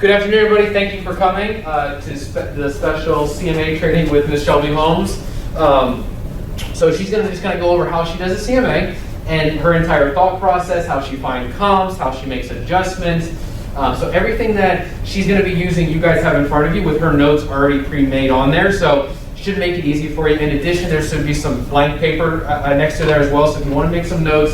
Good afternoon, everybody. Thank you for coming to the special CMA training with Ms. Shelby Holmes. So she's just gonna go over how she does a CMA and her entire thought process, how she finds comps, how she makes adjustments. So everything that she's gonna be using, you guys have in front of you with her notes already pre-made on there. So should make it easy for you. In addition, there should be some blank paper next to there as well. So if you want to make some notes,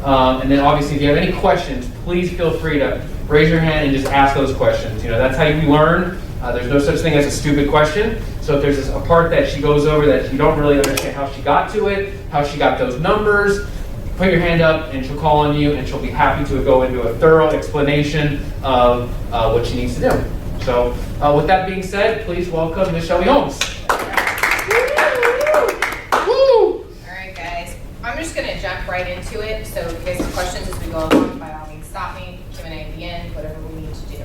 and then obviously if you have any questions, please feel free to raise your hand and just ask those questions. You know, that's how you learn. There's no such thing as a stupid question. So if there's a part that she goes over that you don't really understand how she got to it, how she got those numbers, put your hand up and she'll call on you and she'll be happy to go into a thorough explanation of what she needs to do. So with that being said, please welcome Ms. Shelby Holmes. I'm just going to jump right into it. So if you guys have questions as we go along, by all means stop me, Q&A at the end, whatever we need to do.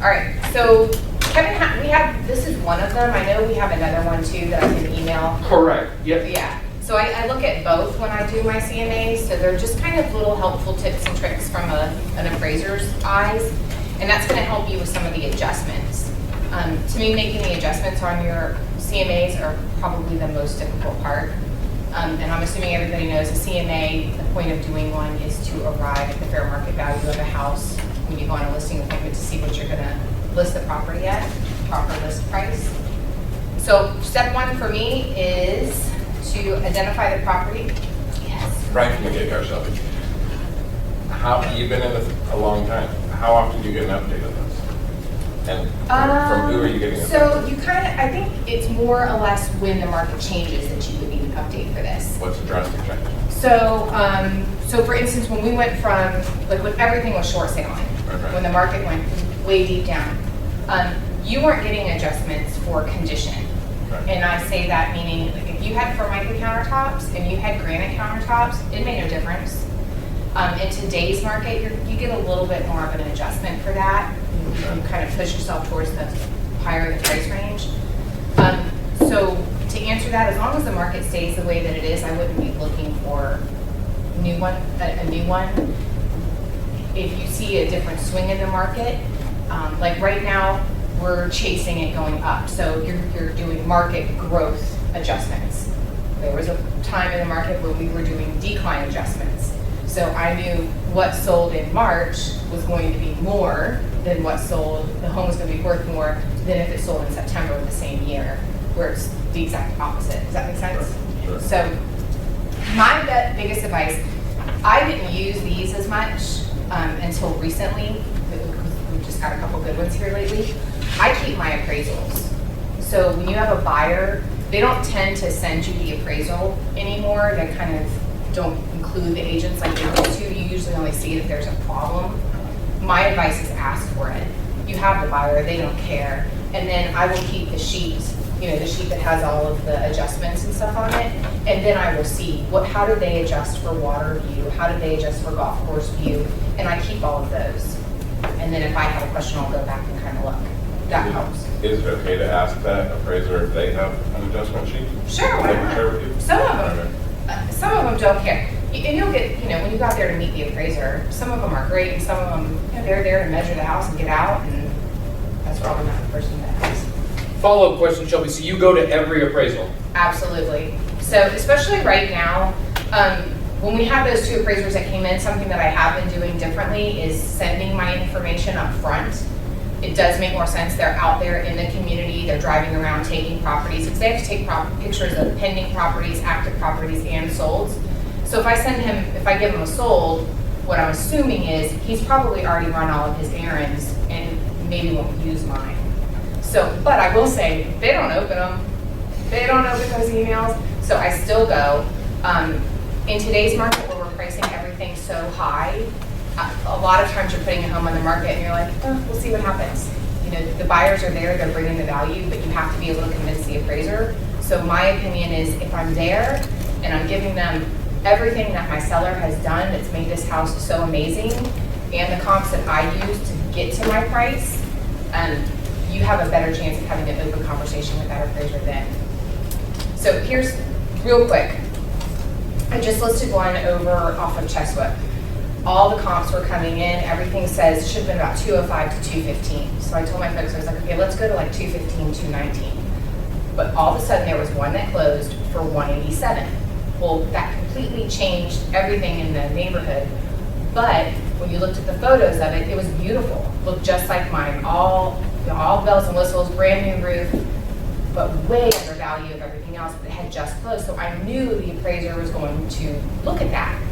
All right, so Kevin, this is one of them. I know we have another one too that I can email. Correct, yep. Yeah, so I look at both when I do my CMAs. So they're just kind of little helpful tips and tricks from an appraiser's eyes. And that's going to help you with some of the adjustments. To me, making the adjustments on your CMAs are probably the most difficult part. And I'm assuming everybody knows a CMA, the point of doing one is to arrive at the fair market value of a house when you go on a listing appointment to see what you're going to list the property at, proper list price. So step one for me is to identify the property. Yes. Right from the get-go, Shelby. You've been in this a long time. How often do you get an update of this? And from who are you getting it? So you I think it's more or less when the market changes that you would need an update for this. What's the drastic change? So, so for instance, when we went from, like when everything was short sailing, right. when the market went way deep down, you weren't getting adjustments for condition. Right. And I say that meaning, like if you had Formica countertops and you had granite countertops, it made no difference. In today's market, you get a little bit more of an adjustment for that. You kind of push yourself towards the higher the price range. So to answer that, as long as the market stays the way that it is, I wouldn't be looking for a new one. If you see a different swing in the market, like right now, we're chasing it going up. So you're doing market growth adjustments. There was a time in the market where we were doing decline adjustments. So I knew what sold in March was going to be more than what sold, the home was going to be worth more than if it sold in September of the same year, where it's the exact opposite. Does that make sense? Sure. So my biggest advice, I didn't use these as much until recently. We've just got a couple good ones here lately. I keep my appraisals. So when you have a buyer, they don't tend to send you the appraisal anymore. They kind of don't include the agents like they used to. You usually only see if there's a problem. My advice is ask for it. You have the buyer, they don't care. And then I will keep the sheet, the sheet that has all of the adjustments and stuff on it. And then I will see how do they adjust for water view? How do they adjust for golf course view? And I keep all of those. And then if I have a question, I'll go back and kind of look. That helps. Is it okay to ask that appraiser if they have an adjustment sheet? Sure, why They can share not? with you? Some of them don't care. And you'll get, when you go out there to meet the appraiser, some of them are great and some of them, they're there to measure the house and get out, and that's probably not the person that has. Follow-up question, Shelby. So you go to every appraisal? Absolutely. So especially right now, when we have those two appraisers that came in, something that I have been doing differently is sending my information up front. It does make more sense. They're out there in the community. They're driving around taking properties because they have to take pictures of pending properties, active properties, and solds. So if I give him a sold, what I'm assuming is he's probably already run all of his errands and maybe won't use mine. So, but I will say, they don't open them. They don't open those emails. So I still go. In today's market where we're pricing everything so high, a lot of times you're putting a home on the market and you're like, we'll see what happens. The buyers are there, they're bringing the value, but you have to be able to convince the appraiser. So my opinion is if I'm there and I'm giving them everything that my seller has done that's made this house so amazing and the comps that I use to get to my price, you have a better chance of having an open conversation with that appraiser then. So here's real quick. I just listed one over off of Chestwood. all the comps were coming in, everything says it should have been about 205 to 215. So I told my folks, I was like, okay, let's go to like 215, 219. But all of a sudden there was one that closed for 187. Well, that completely changed everything in the neighborhood. But when you looked at the photos of it, it was beautiful. Looked just like mine, all bells and whistles, brand new roof, but way under value of everything else, but it had just closed. So I knew the appraiser was going to look at that.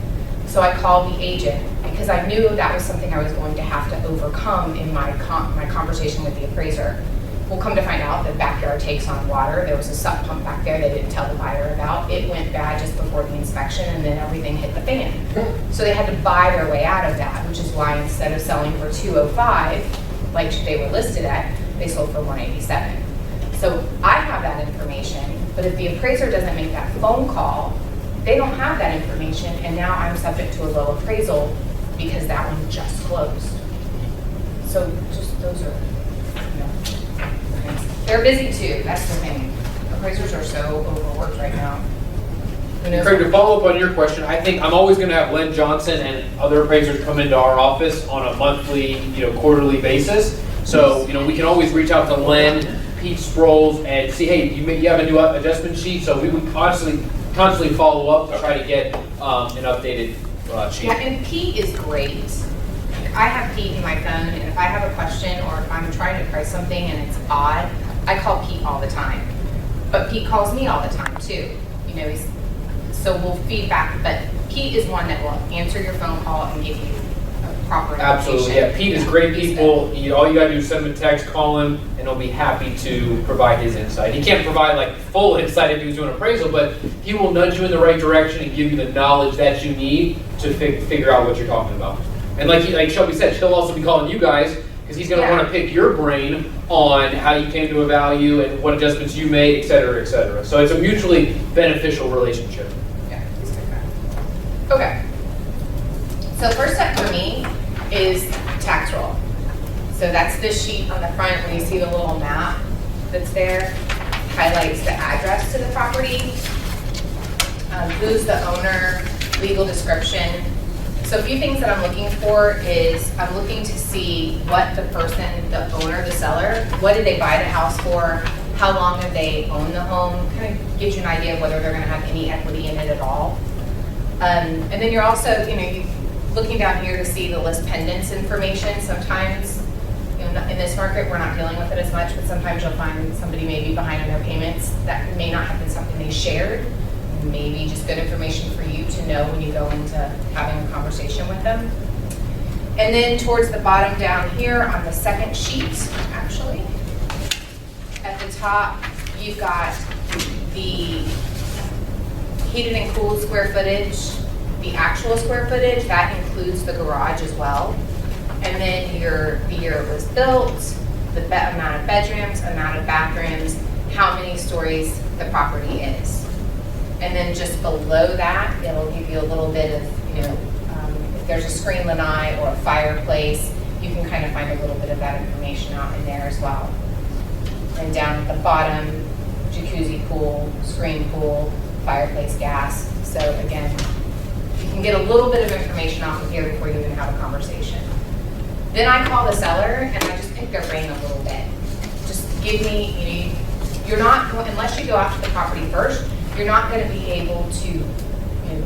So I called the agent because I knew that was something I was going to have to overcome in my conversation with the appraiser. We'll come to find out that backyard takes on water. There was a sump pump back there they didn't tell the buyer about. It went bad just before the inspection and then everything hit the fan. So they had to buy their way out of that, which is why instead of selling for 205, like they were listed at, they sold for 187. So I have that information, but if the appraiser doesn't make that phone call, they don't have that information, and now I'm subject to a low appraisal because that one just closed. So just those are, things. They're busy too, that's the thing. Appraisers are so overworked right now. Craig, to follow up on your question, I think I'm always going to have Len Johnson and other appraisers come into our office on a monthly, quarterly basis. So, we can always reach out to Len, Pete Sproles, and see, hey, you have a new adjustment sheet. So we would constantly follow up to try to get an updated sheet. Yeah, and Pete is great. I have Pete in my phone, and if I have a question or if I'm trying to price something and it's odd, I call Pete all the time. But Pete calls me all the time too. So we'll feedback, but Pete is one that will answer your phone call and give you a proper indication. Absolutely, yeah. Pete is great people. All you gotta do is send him a text, call him, and he'll be happy to provide his insight. He can't provide full insight if he was doing an appraisal, but he will nudge you in the right direction and give you the knowledge that you need to figure out what you're talking about. And like Shelby said, he'll also be calling you guys because he's gonna want to pick your brain on how you came to a value and what adjustments you made, et cetera, et cetera. So it's a mutually beneficial relationship. Yeah, he's good guy. Okay. So first step for me is tax roll. So that's this sheet on the front where you see the little map that's there, highlights the address to the property, who's the owner, legal description. So a few things that I'm looking for is I'm looking to see what the person, the owner, the seller, what did they buy the house for, how long have they owned the home, kind of gives you an idea of whether they're going to have any equity in it at all. And then you're also, looking down here to see the list pendants information. Sometimes, in this market, we're not dealing with it as much, but sometimes you'll find somebody may be behind on their payments. That may not have been something they shared. Maybe just good information for you to know when you go into having a conversation with them. And then towards the bottom down here on the second sheet, actually, at the top, you've got the heated and cooled square footage, the actual square footage, that includes the garage as well. And then the year it was built, the amount of bedrooms, amount of bathrooms, how many stories the property is. And then just below that, it'll give you a little bit of, if there's a screen lanai or a fireplace, you can kind of find a little bit of that information out in there as well. And down at the bottom, jacuzzi pool, screen pool, fireplace, gas. So again, you can get a little bit of information off of here before you even have a conversation. Then I call the seller and I just pick their brain a little bit. Just give me, you're not going, unless you go after the property first, you're not going to be able to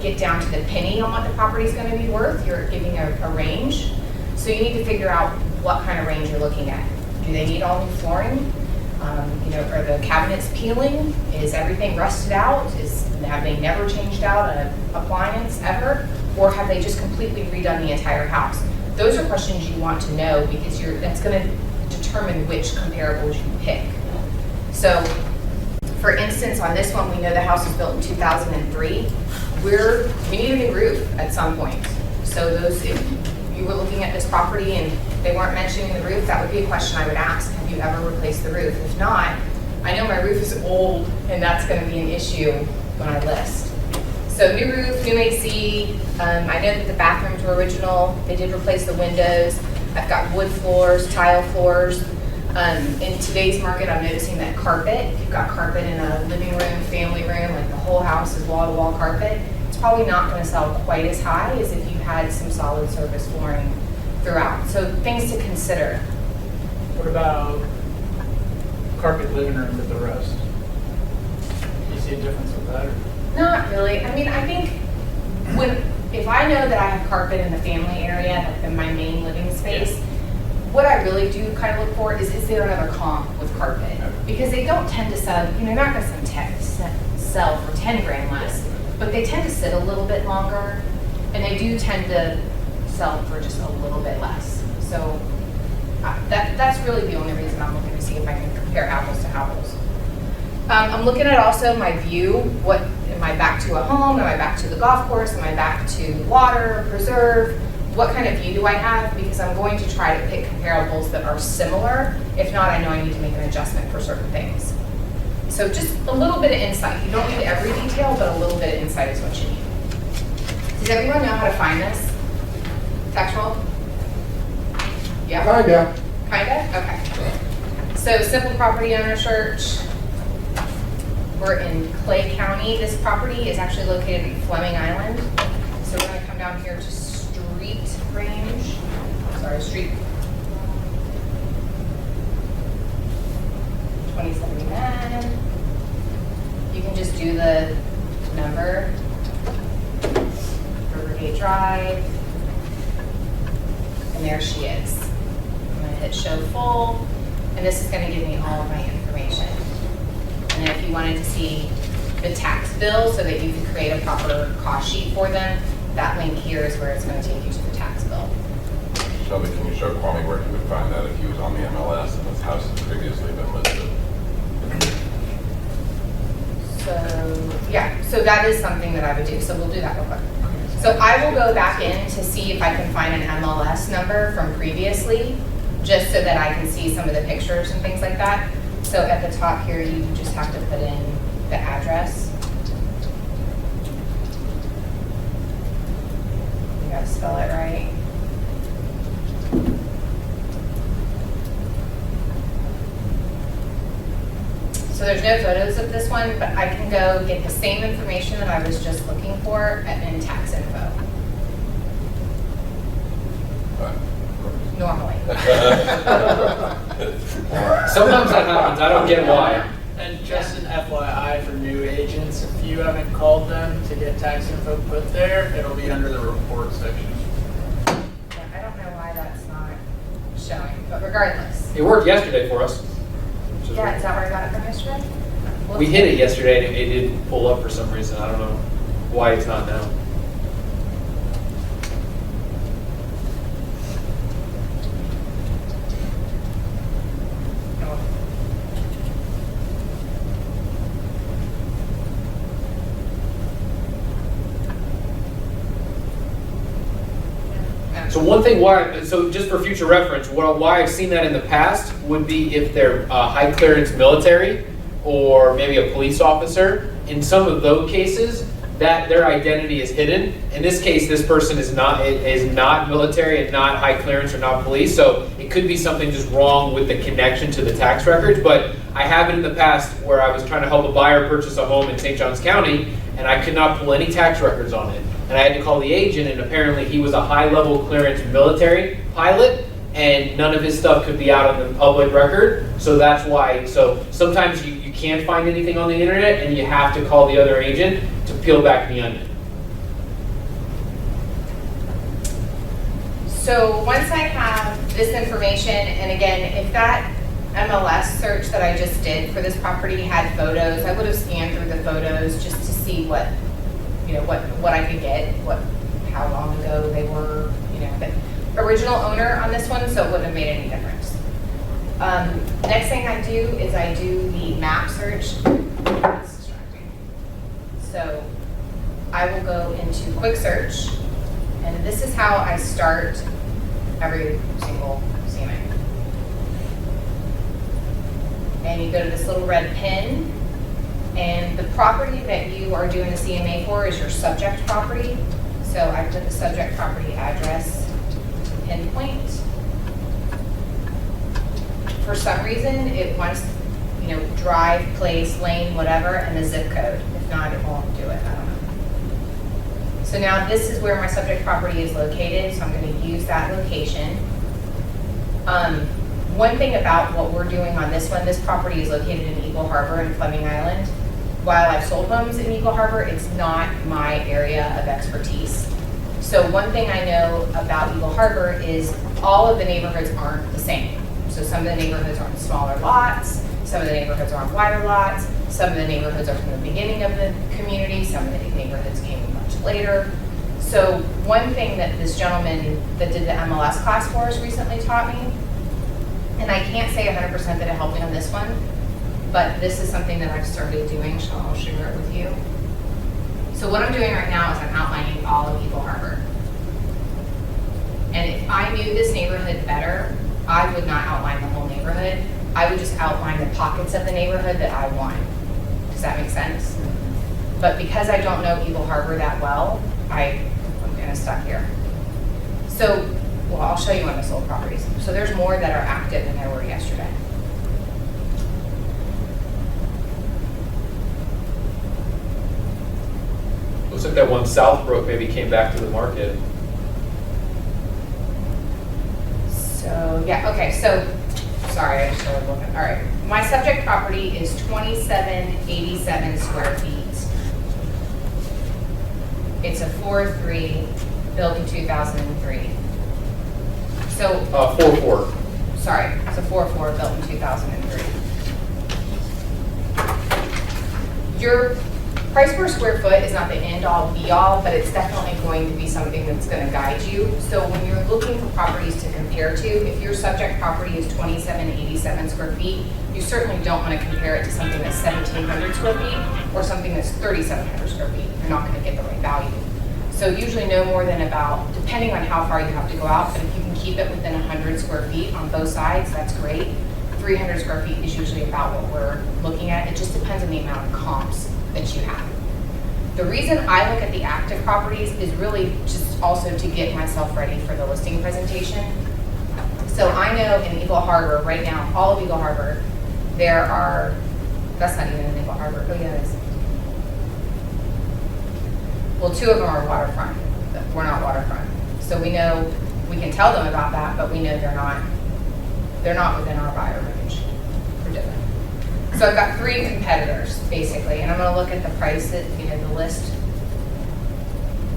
get down to the penny on what the property is going to be worth. You're giving a range. So you need to figure out what kind of range you're looking at. Do they need all new flooring? Are the cabinets peeling? Is everything rusted out? Have they never changed out an appliance ever? Or have they just completely redone the entire house? Those are questions you want to know because that's going to determine which comparables you pick. So, for instance, on this one, we know the house was built in 2003. We need a new roof at some point. So if you were looking at this property and they weren't mentioning the roof, that would be a question I would ask. Have you ever replaced the roof? If not, I know my roof is old and that's going to be an issue when I list. So new roof, new AC. I know that the bathrooms were original. They did replace the windows. I've got wood floors, tile floors. In today's market, I'm noticing that carpet, if you've got carpet in a living room, family room, like the whole house is wall-to-wall carpet, it's probably not going to sell quite as high as if you had some solid surface flooring throughout. So things to consider. What about carpet living room with the rest? Do you see a difference with that? Or? Not really. I mean, I think if I know that I have carpet in the family area, like in my main living space, what I really do kind of look for is there another comp with carpet? Because they don't tend to sell, you're not going to sell for 10 grand less, but they tend to sit a little bit longer, and they do tend to sell for just a little bit less. So that's really the only reason I'm looking to see if I can compare apples to apples. I'm looking at also my view. What am I back to a home? Am I back to the golf course? Am I back to water, preserve? What kind of view do I have? Because I'm going to try to pick comparables that are similar. If not, I know I need to make an adjustment for certain things. So just a little bit of insight. You don't need every detail, but a little bit of insight is what you need. Does everyone know how to find this? Textual? Yeah? Kinda? Okay. So simple property owner search. We're in Clay County. This property is actually located in Fleming Island. So we're gonna come down here to street range. Sorry, street. 2079. You can just do the number. Rivergate Drive. And there she is. I'm gonna hit show full, and this is gonna give me all of my information. And then if you wanted to see the tax bill so that you could create a proper cost sheet for them, that link here is where it's gonna take you to the tax bill. Shelby, can you show Kwame where he would find that if he was on the MLS and his house has previously been listed? So, yeah, so that is something that I would do, so we'll do that real quick. So I will go back in to see if I can find an MLS number from previously, just so that I can see some of the pictures and things like that. So at the top here, you just have to put in the address. You gotta spell it right. So there's no photos of this one, but I can go get the same information that I was just looking for in tax info. Normally. Sometimes that happens, I don't get why. And just an FYI for new agents, if you haven't called them to get tax info put there, it'll be under the report section. Yeah, I don't know why that's not showing, but regardless. It worked yesterday for us. Yeah, is that where I got it from yesterday? Well, We hit it yesterday and it didn't pull up for some reason. I don't know why it's not now. So one thing so just for future reference, why I've seen that in the past would be if they're high clearance military or maybe a police officer. In some of those cases, that their identity is hidden. In this case, this person is not military and not high clearance or not police, so it could be something just wrong with the connection to the tax records. But I have it in the past where I was trying to help a buyer purchase a home in St. Johns County, and I could not pull any tax records on it. And I had to call the agent, and apparently he was a high-level clearance military pilot, and none of his stuff could be out on the public record. So that's why. So sometimes you can't find anything on the internet, and you have to call the other agent to peel back the onion. So once I have this information, and again, if that MLS search that I just did for this property had photos, I would have scanned through the photos just to see what I could get, how long ago they were, the original owner on this one, so it wouldn't have made any difference. Next thing I do is I do the map search. That's distracting. So I will go into quick search, and this is how I start every single CMA. And you go to this little red pin, and the property that you are doing the CMA for is your subject property. So I put the subject property address to pinpoint. For some reason, it wants, drive, place, lane, whatever, and the zip code. If not, it won't do it. I don't know. So now this is where my subject property is located, so I'm going to use that location. One thing about what we're doing on this one, this property is located in Eagle Harbor and Fleming Island. While I've sold homes in Eagle Harbor, it's not my area of expertise. So one thing I know about Eagle Harbor is all of the neighborhoods aren't the same. So some of the neighborhoods are on smaller lots, some of the neighborhoods are on wider lots, some of the neighborhoods are from the beginning of the community, some of the neighborhoods came much later. So one thing that this gentleman that did the MLS class for us recently taught me, and I can't say 100% that it helped me on this one, but this is something that I've started doing, so I'll share it with you. So what I'm doing right now is I'm outlining all of Eagle Harbor. And if I knew this neighborhood better, I would not outline the whole neighborhood. I would just outline the pockets of the neighborhood that I want. Does that make sense? But because I don't know Eagle Harbor that well, I'm kind of stuck here. So, well, I'll show you on the sold properties. So there's more that are active than there were yesterday. Looks like that one Southbrook maybe came back to the market. So, yeah, okay, so, sorry, I just started looking. All right, my subject property is 2787 square feet. It's a 4-3, built in 2003. So, 4-4. sorry, it's a 4-4, built in 2003. Your price per square foot is not the end-all, be-all, but it's definitely going to be something that's going to guide you. So when you're looking for properties to compare to, if your subject property is 2787 square feet, you certainly don't want to compare it to something that's 1700 square feet or something that's 3700 square feet. You're not going to get the right value. So usually no more than about, depending on how far you have to go out, but if you can keep it within 100 square feet on both sides, that's great. 300 square feet is usually about what we're looking at. It just depends on the amount of comps that you have. The reason I look at the active properties is really just also to get myself ready for the listing presentation. So I know in Eagle Harbor, right now, all of Eagle Harbor, there are, that's not even in Eagle Harbor, oh yeah, it is. Well, 2 of them are waterfront, we're not waterfront. So we know, we can tell them about that, but we know they're not within our buyer range. We're different. So I've got 3 competitors, basically, and I'm gonna look at the price, the list,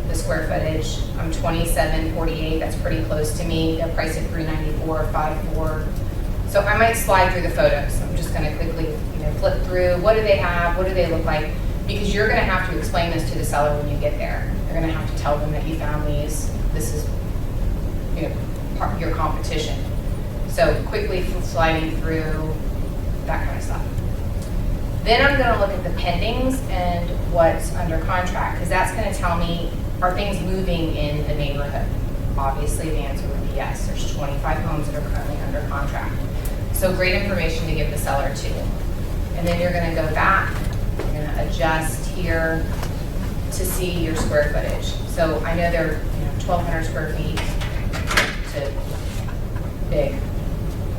the square footage. I'm 2748, that's pretty close to me. They'll price it 394, 54. So I might slide through the photos. I'm just gonna quickly, flip through. What do they have? What do they look like? Because you're gonna have to explain this to the seller when you get there. You're gonna have to tell them that you found these. This is, your competition. So quickly sliding through that kind of stuff. Then I'm going to look at the pendings and what's under contract, because that's going to tell me, are things moving in the neighborhood? Obviously, the answer would be yes. There's 25 homes that are currently under contract. So great information to give the seller too. And then you're going to go back, you're going to adjust here to see your square footage. So I know they're 1,200 square feet to big.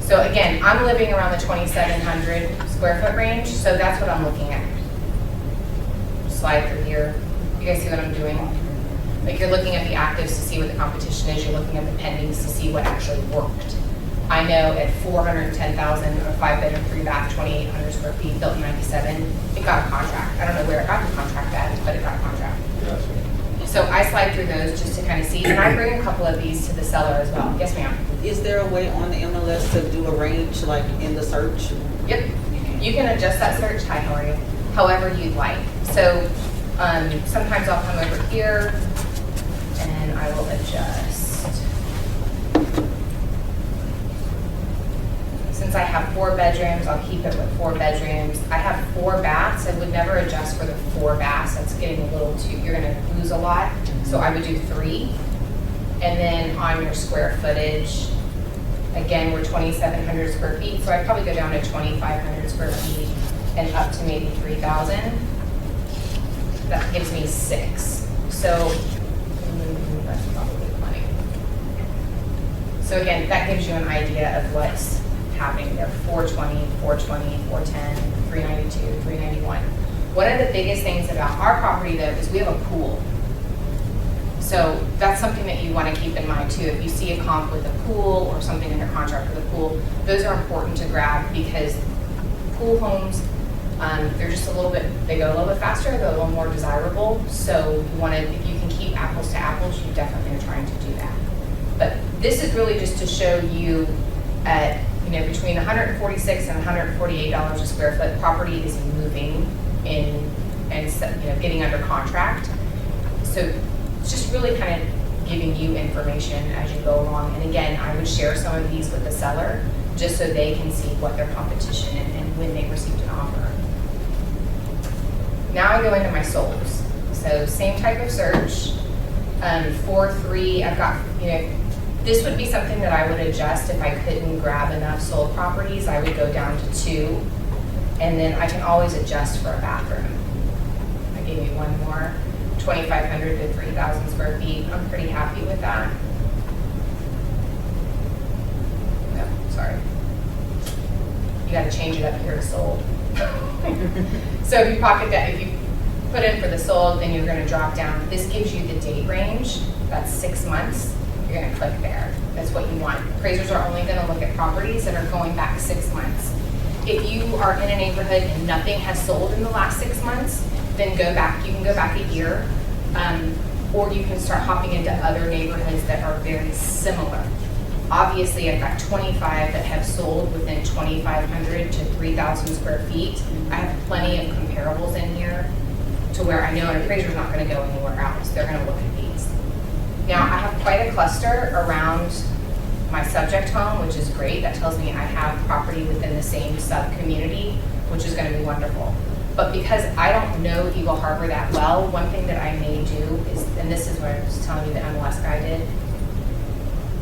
So again, I'm living around the 2,700 square foot range, so that's what I'm looking at. Slide through here. You guys see what I'm doing? Like you're looking at the actives to see what the competition is. You're looking at the pendings to see what actually worked. I know at 410,000, a 5-bedroom, 3-bath, 2,800 square feet, built in 97, it got a contract. I don't know where it got the contract at, but it got a contract. Gotcha. So I slide through those just to kind of see, and I bring a couple of these to the seller as well. Yes, ma'am. Is there a way on the MLS to do a range, like in the search? Yep. You can adjust that search. Hi, how are you? However you'd like. So sometimes I'll come over here and I will adjust. Since I have 4 bedrooms, I'll keep it with 4 bedrooms. I have 4 baths. I would never adjust for the 4 baths. That's getting a little too, you're gonna lose a lot. So I would do 3. And then on your square footage, again, we're 2,700 square feet. So I'd probably go down to 2,500 square feet and up to maybe 3,000. That gives me 6. So that's probably plenty. So again, that gives you an idea of what's happening there. 420, 420, 410, 392, 391. One of the biggest things about our property though is we have a pool. So that's something that you want to keep in mind too. If you see a comp with a pool or something under contract with a pool, those are important to grab because pool homes, they're just a little bit, they go a little bit faster, they're a little more desirable. So you want to, if you can keep apples to apples, you definitely are trying to do that. But this is really just to show you at, between $146 and $148 a square foot, property is moving in and getting under contract. So it's just really kind of giving you information as you go along. And again, I would share some of these with the seller just so they can see what their competition and when they received an offer. Now I go into my solds. So same type of search. 4-3, I've got, this would be something that I would adjust if I couldn't grab enough sold properties. I would go down to 2, and then I can always adjust for a bathroom. I gave you one more, 2,500 to 3,000 square feet. I'm pretty happy with that. No, sorry. You got to change it up here to sold. So if you pocket that, if you put in for the sold, then you're going to drop down. This gives you the date range. That's 6 months. You're going to click there. That's what you want. Appraisers are only going to look at properties that are going back 6 months. If you are in a neighborhood and nothing has sold in the last 6 months, then go back. You can go back a year, or you can start hopping into other neighborhoods that are very similar. Obviously, I've got 25 that have sold within 2,500 to 3,000 square feet. I have plenty of comparables in here to where I know an appraiser's not going to go anywhere else. They're going to look at these. Now, I have quite a cluster around my subject home, which is great. That tells me I have property within the same sub-community, which is going to be wonderful. But because I don't know Eagle Harbor that well, one thing that I may do is, and this is what I was telling you the MLS guy did,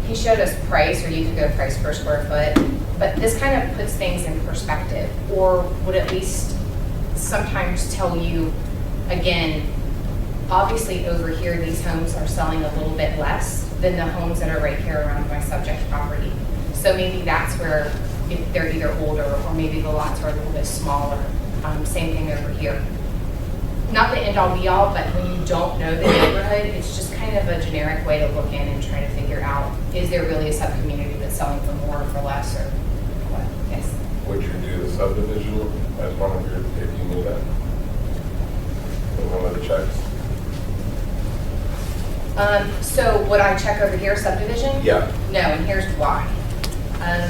he showed us price, or you could go price per square foot, but this kind of puts things in perspective, or would at least sometimes tell you, again, obviously over here, these homes are selling a little bit less than the homes that are right here around my subject property. So maybe that's where if they're either older or maybe the lots are a little bit smaller. Same thing over here. Not the end all be all, but when you don't know the neighborhood, it's just kind of a generic way to look in and try to figure out, is there really a sub-community that's selling for more or for less or what? Yes. Would you do the subdivision as one of your, if you knew that? One of the checks? So would I check over here, subdivision? Yeah. No, and here's why.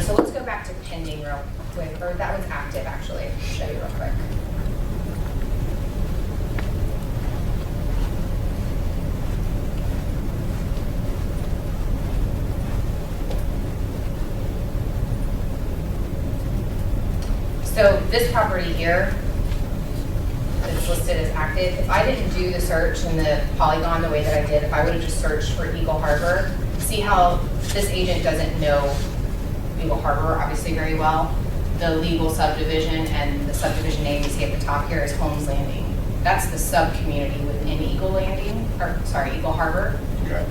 So let's go back to pending real quick, or that one's active actually. I'll show you real quick. So this property here that's listed as active, if I didn't do the search in the polygon the way that I did, if I would have just searched for Eagle Harbor, see how this agent doesn't know Eagle Harbor obviously very well. The legal subdivision and the subdivision name you see at the top here is Holmes Landing. That's the sub-community within Eagle Landing, or sorry, Eagle Harbor. Okay.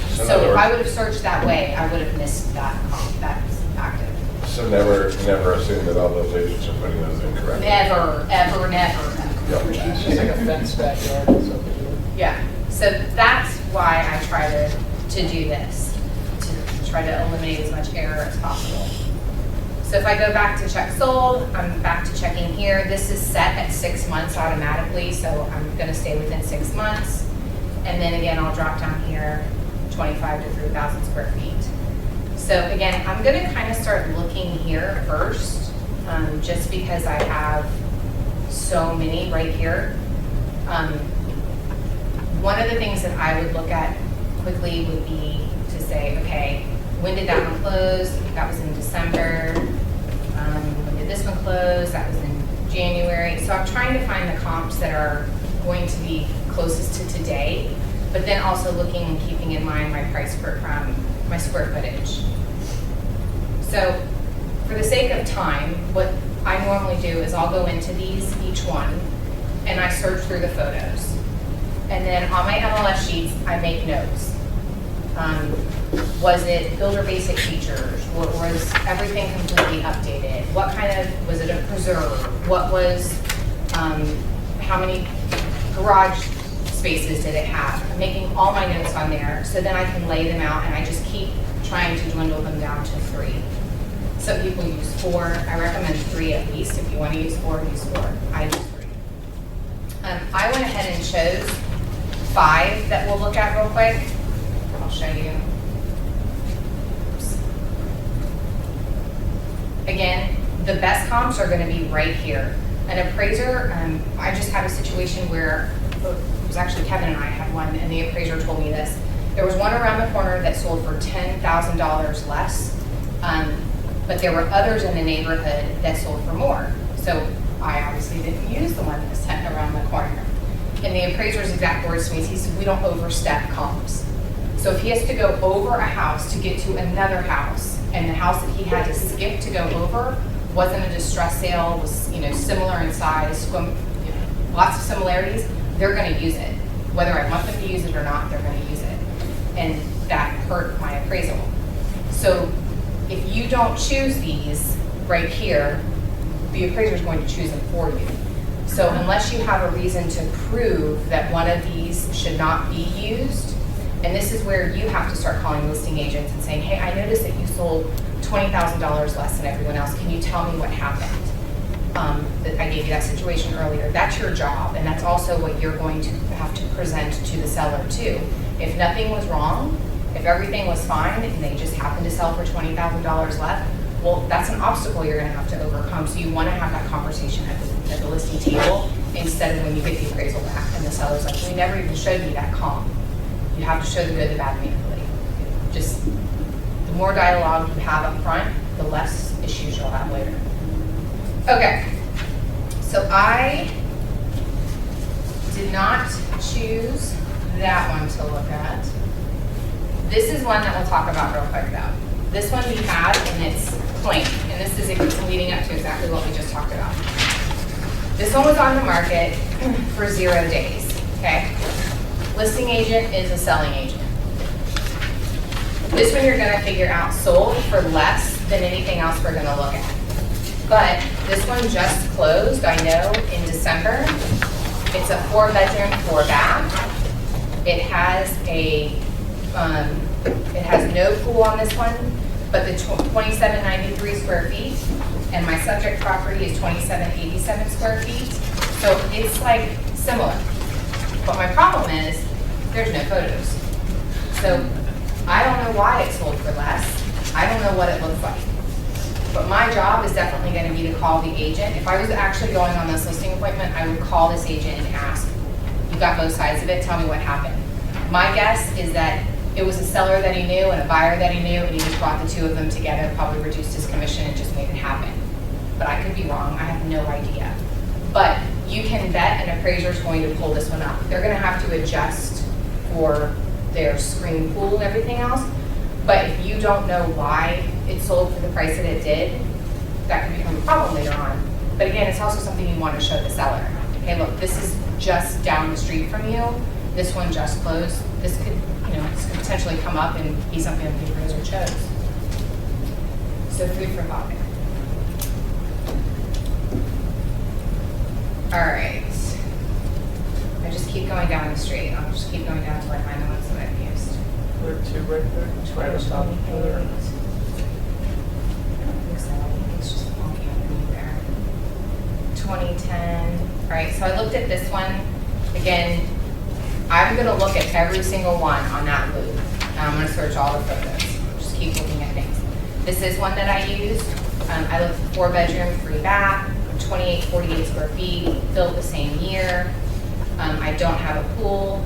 So if I would have searched that way, I would have missed that active. So never assume that all those agents are putting those in correctly. Never, ever, never. It's just like a fence backyard or something. Yeah, so that's why I try to do this, to try to eliminate as much error as possible. So if I go back to check sold, I'm back to checking here. This is set at 6 months automatically, so I'm gonna stay within 6 months. And then again, I'll drop down here, 25 to 3,000 square feet. So again, I'm gonna kind of start looking here first, just because I have so many right here. One of the things that I would look at quickly would be to say, okay, when did that one close? That was in December. When did this one close? That was in January. So I'm trying to find the comps that are going to be closest to today, but then also looking and keeping in mind my price per my square footage. So for the sake of time, what I normally do is I'll go into these, each one, and I search through the photos. And then on my MLS sheets, I make notes. Was it builder basic features? Was everything completely updated? What kind of, was it a preserve? What was, how many garage spaces did it have? I'm making all my notes on there, so then I can lay them out, and I just keep trying to dwindle them down to 3. Some people use 4. I recommend 3 at least. If you want to use 4, use 4. I use 3. I went ahead and chose 5 that we'll look at real quick. I'll show you. Oops. Again, the best comps are going to be right here. An appraiser, I just had a situation where, it was actually Kevin and I had one, and the appraiser told me this. There was one around the corner that sold for $10,000 less, but there were others in the neighborhood that sold for more. So I obviously didn't use the one that was around the corner. And the appraiser's exact words to me is, he said, we don't overstep comps. So if he has to go over a house to get to another house, and the house that he had to skip to go over wasn't a distress sale, was similar in size, lots of similarities, they're going to use it. Whether I want them to use it or not, they're going to use it. And that hurt my appraisal. So if you don't choose these right here, the appraiser is going to choose them for you. So unless you have a reason to prove that one of these should not be used, and this is where you have to start calling listing agents and saying, hey, I noticed that you sold $20,000 less than everyone else. Can you tell me what happened? I gave you that situation earlier. That's your job, and that's also what you're going to have to present to the seller too. If nothing was wrong, if everything was fine, and they just happened to sell for $20,000 less, well, that's an obstacle you're going to have to overcome. So you want to have that conversation at the listing table instead of when you get the appraisal back and the seller's like, we never even showed you that comp. You have to show the good, the bad, and the ugly. Just the more dialogue you have up front, the less issues you'll have later. Okay, so I did not choose that one to look at. This is one that we'll talk about real quick though. This one we had, and it's plain, and this is leading up to exactly what we just talked about. This one was on the market for 0 days, okay? Listing agent is a selling agent. This one you're gonna figure out sold for less than anything else we're gonna look at. But this one just closed, I know, in December. It's a 4-bedroom, 4-bath. It has it has no pool on this one, but the 2793 square feet, and my subject property is 2787 square feet. So it's like similar. But my problem is, there's no photos. So I don't know why it sold for less. I don't know what it looks like. But my job is definitely going to be to call the agent. If I was actually going on this listing appointment, I would call this agent and ask, you got both sides of it, tell me what happened. My guess is that it was a seller that he knew and a buyer that he knew, and he just brought the two of them together, probably reduced his commission and just made it happen. But I could be wrong, I have no idea. But you can bet an appraiser is going to pull this one up. They're going to have to adjust for their screen pool and everything else. But if you don't know why it sold for the price that it did, that could become a problem later on. But again, it's also something you want to show the seller. Okay, look, this is just down the street from you. This one just closed. This could, this could potentially come up and be something that the appraiser chose. So food for thought there. All right. I just keep going down the street. I'll just keep going down until I find the ones that I've used. There are 2 right there. Try to stop each other. I don't think so. I think it's just funky underneath there. 2010. All right, so I looked at this one. Again, I'm going to look at every single one on that loop. I'm going to search all the photos. Just keep looking at things. This is one that I used. I looked at 4-bedroom, 3-bath, 2848 square feet, built the same year. I don't have a pool.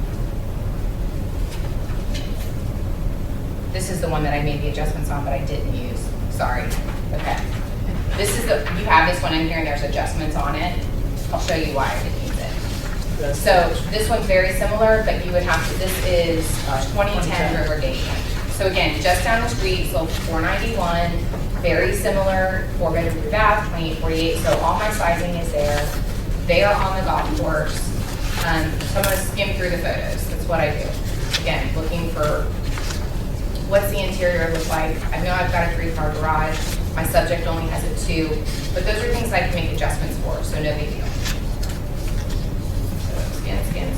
This is the one that I made the adjustments on, but I didn't use. Sorry. Okay. This is you have this one in here and there's adjustments on it. I'll show you why I didn't use it. So this one's very similar, but you would have to, this is 2010 River Gate. So again, just down the street, so 491, very similar, 4-bedroom, 3-bath, 2848. So all my sizing is there. They are on the golf course. So I'm going to skim through the photos. That's what I do. Again, looking for what's the interior look like. I know I've got a 3-car garage. My subject only has a 2, but those are things I can make adjustments for, so no big deal. So scan.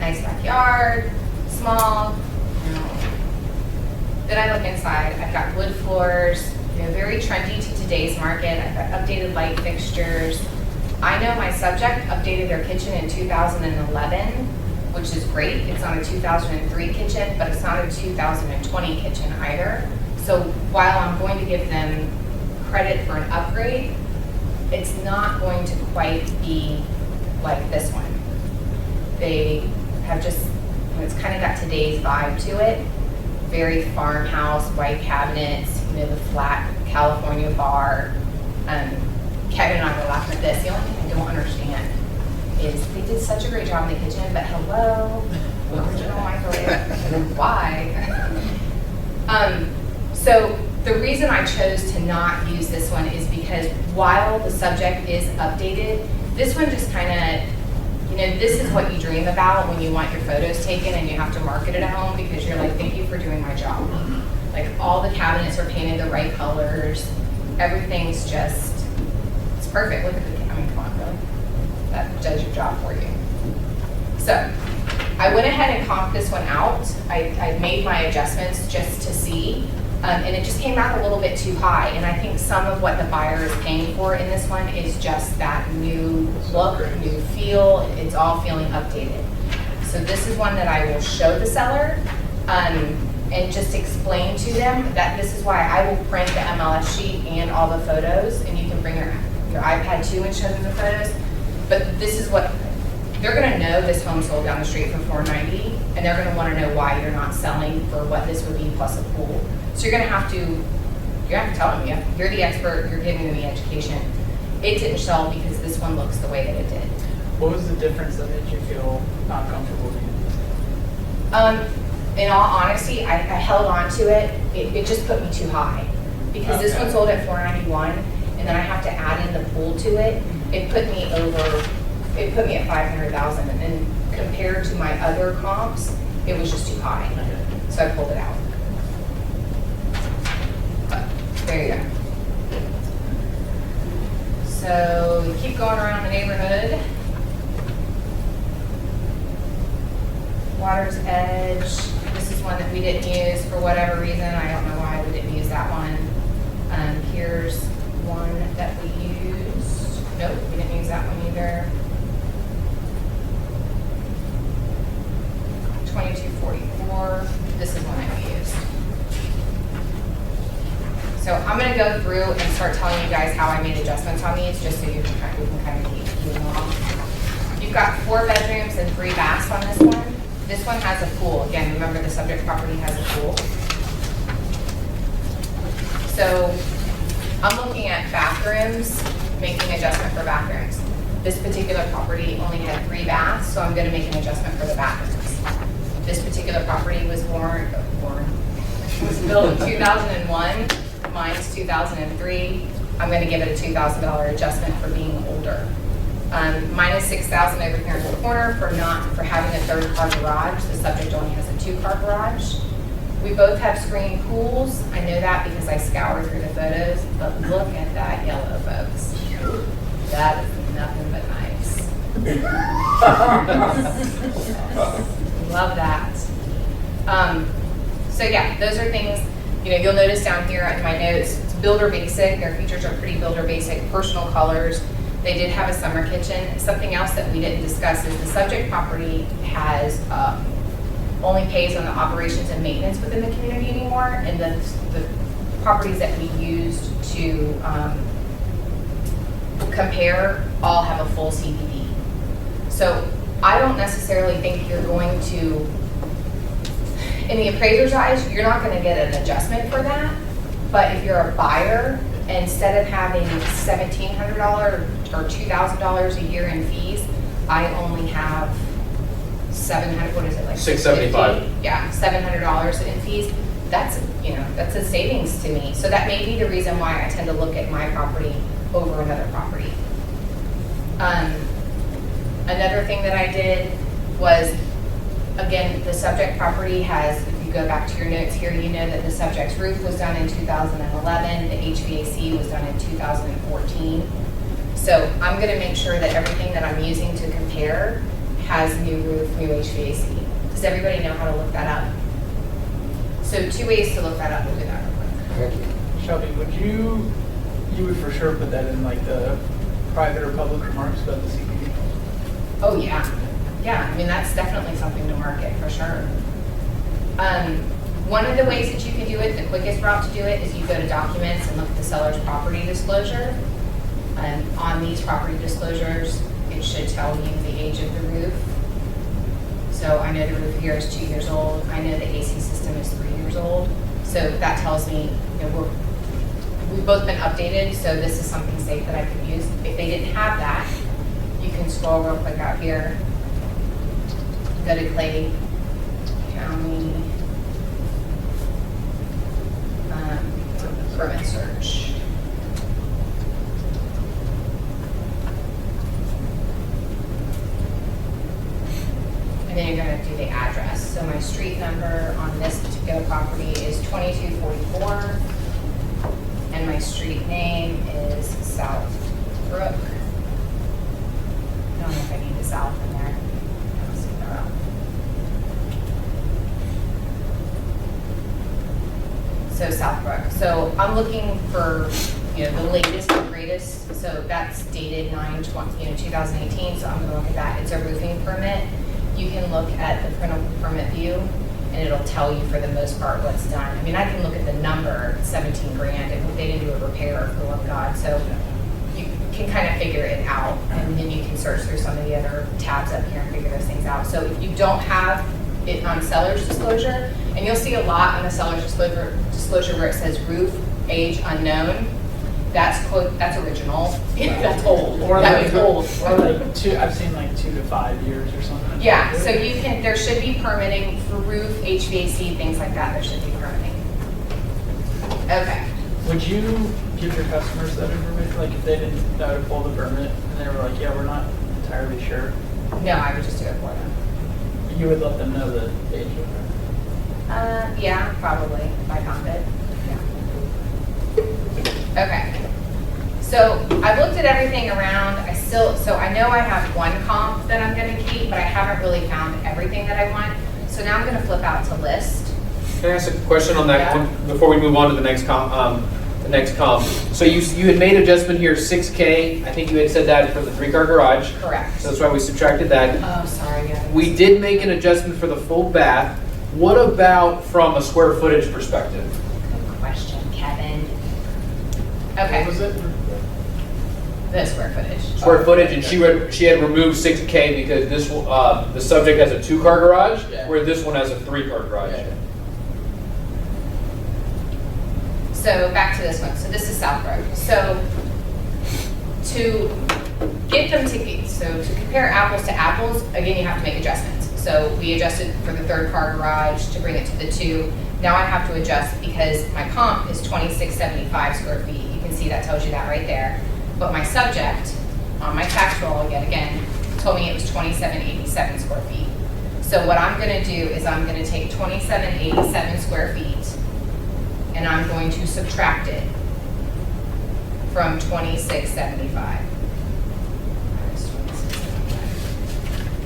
nice backyard, small. Then I look inside, I've got wood floors, very trendy to today's market. I've got updated light fixtures. I know my subject updated their kitchen in 2011, which is great. It's not a 2003 kitchen, but it's not a 2020 kitchen either. So while I'm going to give them credit for an upgrade, it's not going to quite be like this one. They have just, it's kind of got today's vibe to it. Very farmhouse, white cabinets, the flat California bar. Kevin and I were laughing at this. The only thing I don't understand is they did such a great job in the kitchen, but hello, original microwave, why? So the reason I chose to not use this one is because while the subject is updated, this one just kind of, this is what you dream about when you want your photos taken and you have to market it at home because you're like, thank you for doing my job. Like all the cabinets are painted the right colors. Everything's just, it's perfect. Look at the, come on, really? That does your job for you. So I went ahead and comped this one out. I made my adjustments just to see, and it just came out a little bit too high. And I think some of what the buyer is paying for in this one is just that new look, new feel. It's all feeling updated. So this is one that I will show the seller and just explain to them that this is why I will print the MLS sheet and all the photos, and you can bring your iPad too and show them the photos. But this is what they're going to know. This home sold down the street for $490, and they're going to want to know why you're not selling for what this would be plus a pool. So you're going to have to tell them, you're the expert, you're giving them the education. It didn't sell because this one looks the way that it did. What was the difference that made you feel not comfortable using this? In all honesty, I held on to it. It just put me too high because this one sold at $491, and then I have to add in the pool to it. It put me at $500,000, and then compared to my other comps, it was just too high. So I pulled it out. But there you go. So we keep going around the neighborhood. Water's Edge. This is one that we didn't use for whatever reason. I don't know why we didn't use that one. Here's one that we used. Nope, we didn't use that one either. 2244. This is one that we used. So I'm going to go through and start telling you guys how I made adjustments on these, just so you can kind of keep along. You've got 4 bedrooms and 3 baths on this one. This one has a pool. Again, remember the subject property has a pool. So I'm looking at bathrooms, making adjustment for bathrooms. This particular property only had 3 baths, so I'm going to make an adjustment for the bathrooms. This particular property was built in 2001. Mine's 2003. I'm going to give it a $2,000 adjustment for being older. Mine is $6,000 over here in the corner for having a 3rd-car garage. The subject only has a 2-car garage. We both have screened pools. I know that because I scoured through the photos, but look at that yellow, folks. That is nothing but nice. Love that. So yeah, those are things, you'll notice down here in my notes, it's builder basic. Their features are pretty builder basic, personal colors. They did have a summer kitchen. Something else that we didn't discuss is the subject property has only pays on the operations and maintenance within the community anymore, and the properties that we used to compare all have a full CBD. So I don't necessarily think you're going to, in the appraiser's eyes, you're not going to get an adjustment for that. But if you're a buyer, instead of having $1,700 or $2,000 a year in fees, I only have $700. What is it, like $675? Yeah, $700 in fees. That's that's a savings to me. So that may be the reason why I tend to look at my property over another property. Another thing that I did was, again, the subject property has, if you go back to your notes here, you know that the subject's roof was done in 2011, the HVAC was done in 2014. So I'm going to make sure that everything that I'm using to compare has new roof, new HVAC. Does everybody know how to look that up? So 2 ways to look that up. We'll do that real quick. Shelby, you would for sure put that in like the private or public remarks about the CPD? Oh, yeah. Yeah, I mean, that's definitely something to market for sure. One of the ways that you can do it, the quickest route to do it, is you go to documents and look at the seller's property disclosure. On these property disclosures, it should tell you the age of the roof. So I know the roof here is 2 years old. I know the AC system is 3 years old. So that tells me, we've both been updated, so this is something safe that I could use. If they didn't have that, you can scroll real quick out here. Go to Clay County permit search. And then you're going to do the address. So my street number on this particular property is 2244, and my street name is South Brook. I don't know if I need the South in there. I don't see the route. So Southbrook. So I'm looking for, the latest and greatest. So that's dated 9/2018. So I'm going to look at that. It's a roofing permit. You can look at the printable permit view, and it'll tell you for the most part what's done. I mean, I can look at the number, 17 grand, and they didn't do a repair, for the love of God. So you can kind of figure it out, and then you can search through some of the other tabs up here and figure those things out. So if you don't have it on seller's disclosure, and you'll see a lot on the seller's disclosure where it says roof, age unknown, that's original. That's old. Or that like was old. Or like I've seen like 2 to 5 years or something. Yeah, so there should be permitting for roof, HVAC, things like that. There should be permitting. Okay. Would you give your customers that information? Like if they didn't know to pull the permit and they were like, yeah, we're not entirely sure. No, I would just do it for them. You would let them know the age of it. Yeah, probably, if I found it. Yeah. Okay. So I've looked at everything around. So I know I have one comp that I'm going to keep, but I haven't really found everything that I want. So now I'm going to flip out to list. Can I ask a question on that before we move on to the next comp? So you had made adjustment here, 6K. I think you had said that for the 3-car garage. Correct. So that's why we subtracted that. Oh, sorry. Yeah. We did make an adjustment for the full bath. What about from a square footage perspective? Good question, Kevin. Okay. What was it? The square footage. Square footage, and she had removed 6K because this the subject has a 2-car garage, where this one has a 3-car garage. Yeah. So back to this one. So this is Southbrook. So to get them to compare apples to apples, again, you have to make adjustments. So we adjusted for the 3rd-car garage to bring it to the 2. Now I have to adjust because my comp is 2675 square feet. You can see that tells you that right there. But my subject on my tax roll, yet again, told me it was 2787 square feet. So what I'm going to do is I'm going to take 2787 square feet and I'm going to subtract it from 2675.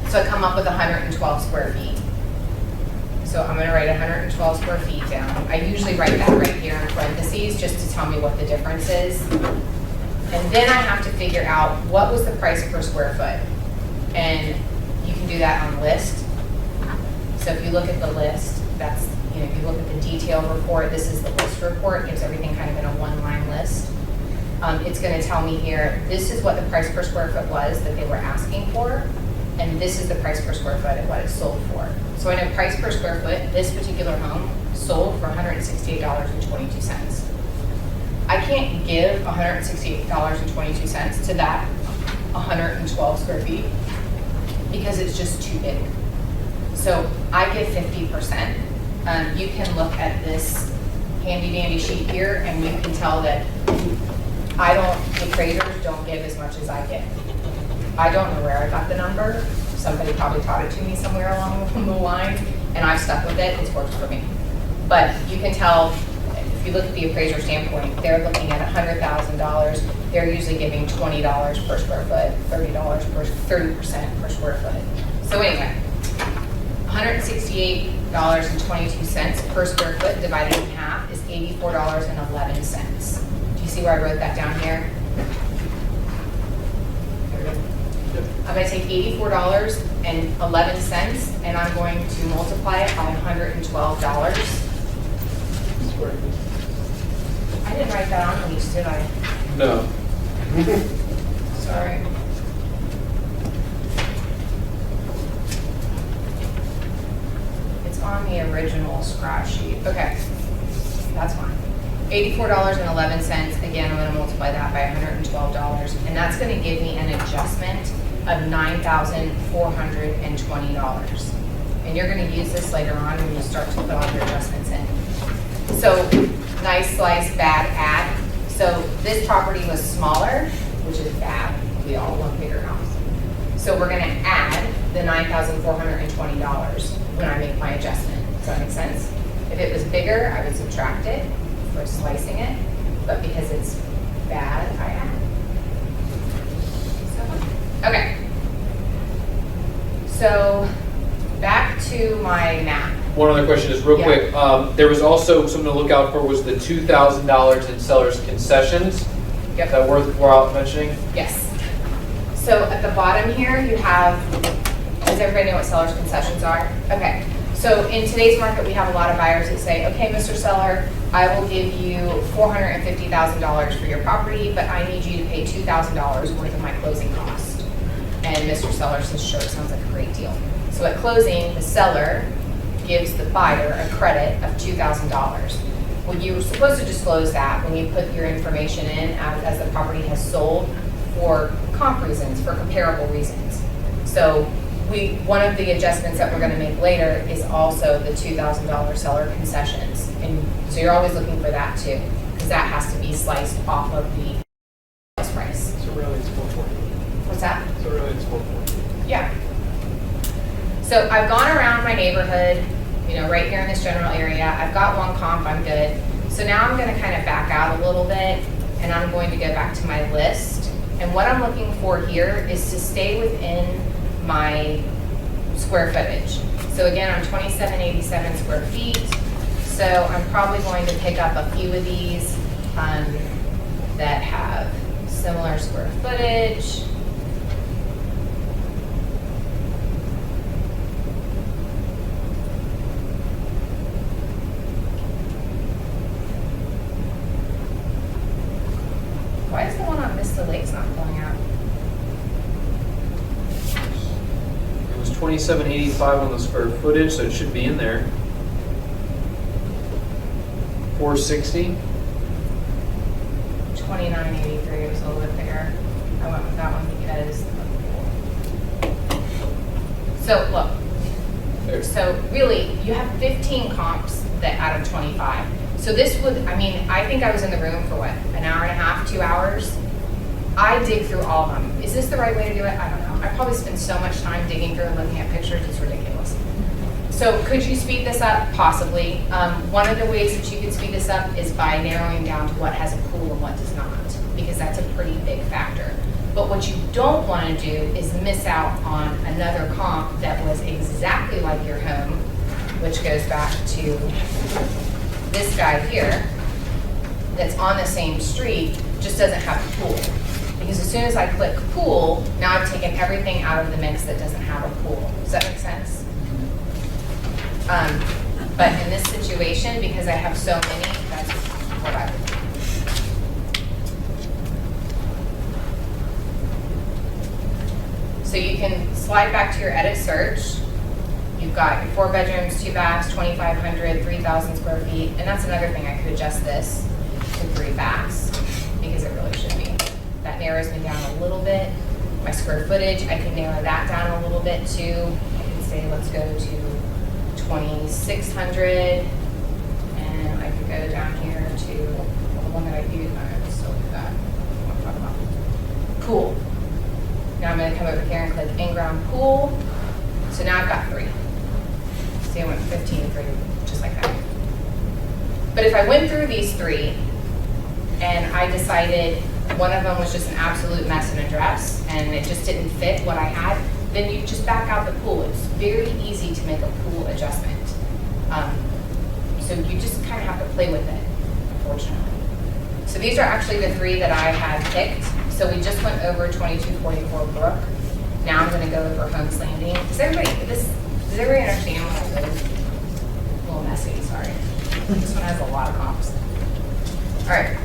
So I come up with 112 square feet. So I'm going to write 112 square feet down. I usually write that right here in parentheses just to tell me what the difference is. And then I have to figure out what was the price per square foot. And you can do that on list. So if you look at the list, that's, if you look at the detailed report, this is the list report. It gives everything kind of in a 1-line list. It's going to tell me here, this is what the price per square foot was that they were asking for. And this is the price per square foot and what it sold for. So I know price per square foot, this particular home sold for $168.22. I can't give $168.22 to that 112 square feet because it's just too big. So I give 50%. You can look at this handy dandy sheet here and you can tell that the appraisers don't give as much as I give. I don't know where I got the number. Somebody probably taught it to me somewhere along the line, and I've stuck with it. It's worked for me. But you can tell, if you look at the appraiser standpoint, they're looking at $100,000. They're usually giving $20 per square foot, $30% per square foot. So anyway, $168.22 per square foot divided in half is $84.11. Do you see where I wrote that down here? I'm going to take $84.11 and I'm going to multiply it by $112. I didn't write that on the lease, did I? No. Sorry. It's on the original scratch sheet. Okay, that's fine. $84.11. Again, I'm going to multiply that by $112, and that's going to give me an adjustment of $9,420. And you're going to use this later on when you start to put all your adjustments in. So, nice slice, bad add. So this property was smaller, which is bad. We all want bigger house. So we're going to add the $9,420 when I make my adjustment. Does that make sense? If it was bigger, I would subtract it for slicing it, but because it's bad, I add. So, okay. So back to my map. One other question is real Yeah. quick. There was also something to look out for was the $2,000 in seller's concessions. Yep. Is that worthwhile mentioning? Yes. So at the bottom here, you have, does everybody know what seller's concessions are? Okay. So in today's market, we have a lot of buyers that say, okay, Mr. Seller, I will give you $450,000 for your property, but I need you to pay $2,000 worth of my closing cost. And Mr. Seller says, sure, sounds like a great deal. So at closing, the seller gives the buyer a credit of $2,000. Well, you were supposed to disclose that when you put your information in as the property has sold for comp reasons, for comparable reasons. So one of the adjustments that we're going to make later is also the $2,000 seller concessions. And so you're always looking for that too, because that has to be sliced off of the sales price. So really it's 440. What's that? So really it's 440. Yeah. So I've gone around my neighborhood, right here in this general area. I've got one comp, I'm good. So now I'm going to kind of back out a little bit and I'm going to go back to my list. And what I'm looking for here is to stay within my square footage. So again, I'm 2787 square feet. So I'm probably going to pick up a few of these that have similar square footage. Why is the one on Vista Lakes not pulling out? It was 2785 on the square footage, so it should be in there. 460. 2983 was a little bit bigger. I went with that one because so look. So really, you have 15 comps that out of 25. So this would, I think I was in the room for what, an hour and a half, 2 hours? I dig through all of them. Is this the right way to do it? I don't know. I probably spend so much time digging through and looking at pictures, it's ridiculous. So could you speed this up? Possibly. One of the ways that you could speed this up is by narrowing down to what has a pool and what does not, because that's a pretty big factor. But what you don't want to do is miss out on another comp that was exactly like your home, which goes back to this guy here that's on the same street, just doesn't have a pool. Because as soon as I click pool, now I've taken everything out of the mix that doesn't have a pool. Does that make sense? But in this situation, because I have so many, that's what I would do. So you can slide back to your edit search. You've got your 4 bedrooms, 2 baths, 2,500, 3,000 square feet. And that's another thing, I could adjust this to 3 baths because it really should be. That narrows me down a little bit. My square footage, I can narrow that down a little bit too. I can say, let's go to 2,600. And I could go down here to the one that I used. I still do that. What I'm talking about. Pool. Now I'm going to come over here and click in-ground pool. So now I've got 3. See, I went 15 through, just like that. But if I went through these 3 and I decided one of them was just an absolute mess in a dress and it just didn't fit what I had, then you just back out the pool. It's very easy to make a pool adjustment. So you just kind of have to play with it, unfortunately. So these are actually the 3 that I had picked. So we just went over 2244 Brook. Now I'm going to go over Holmes Landing. Does everybody understand what I did? A little messy, sorry. This one has a lot of comps. All right.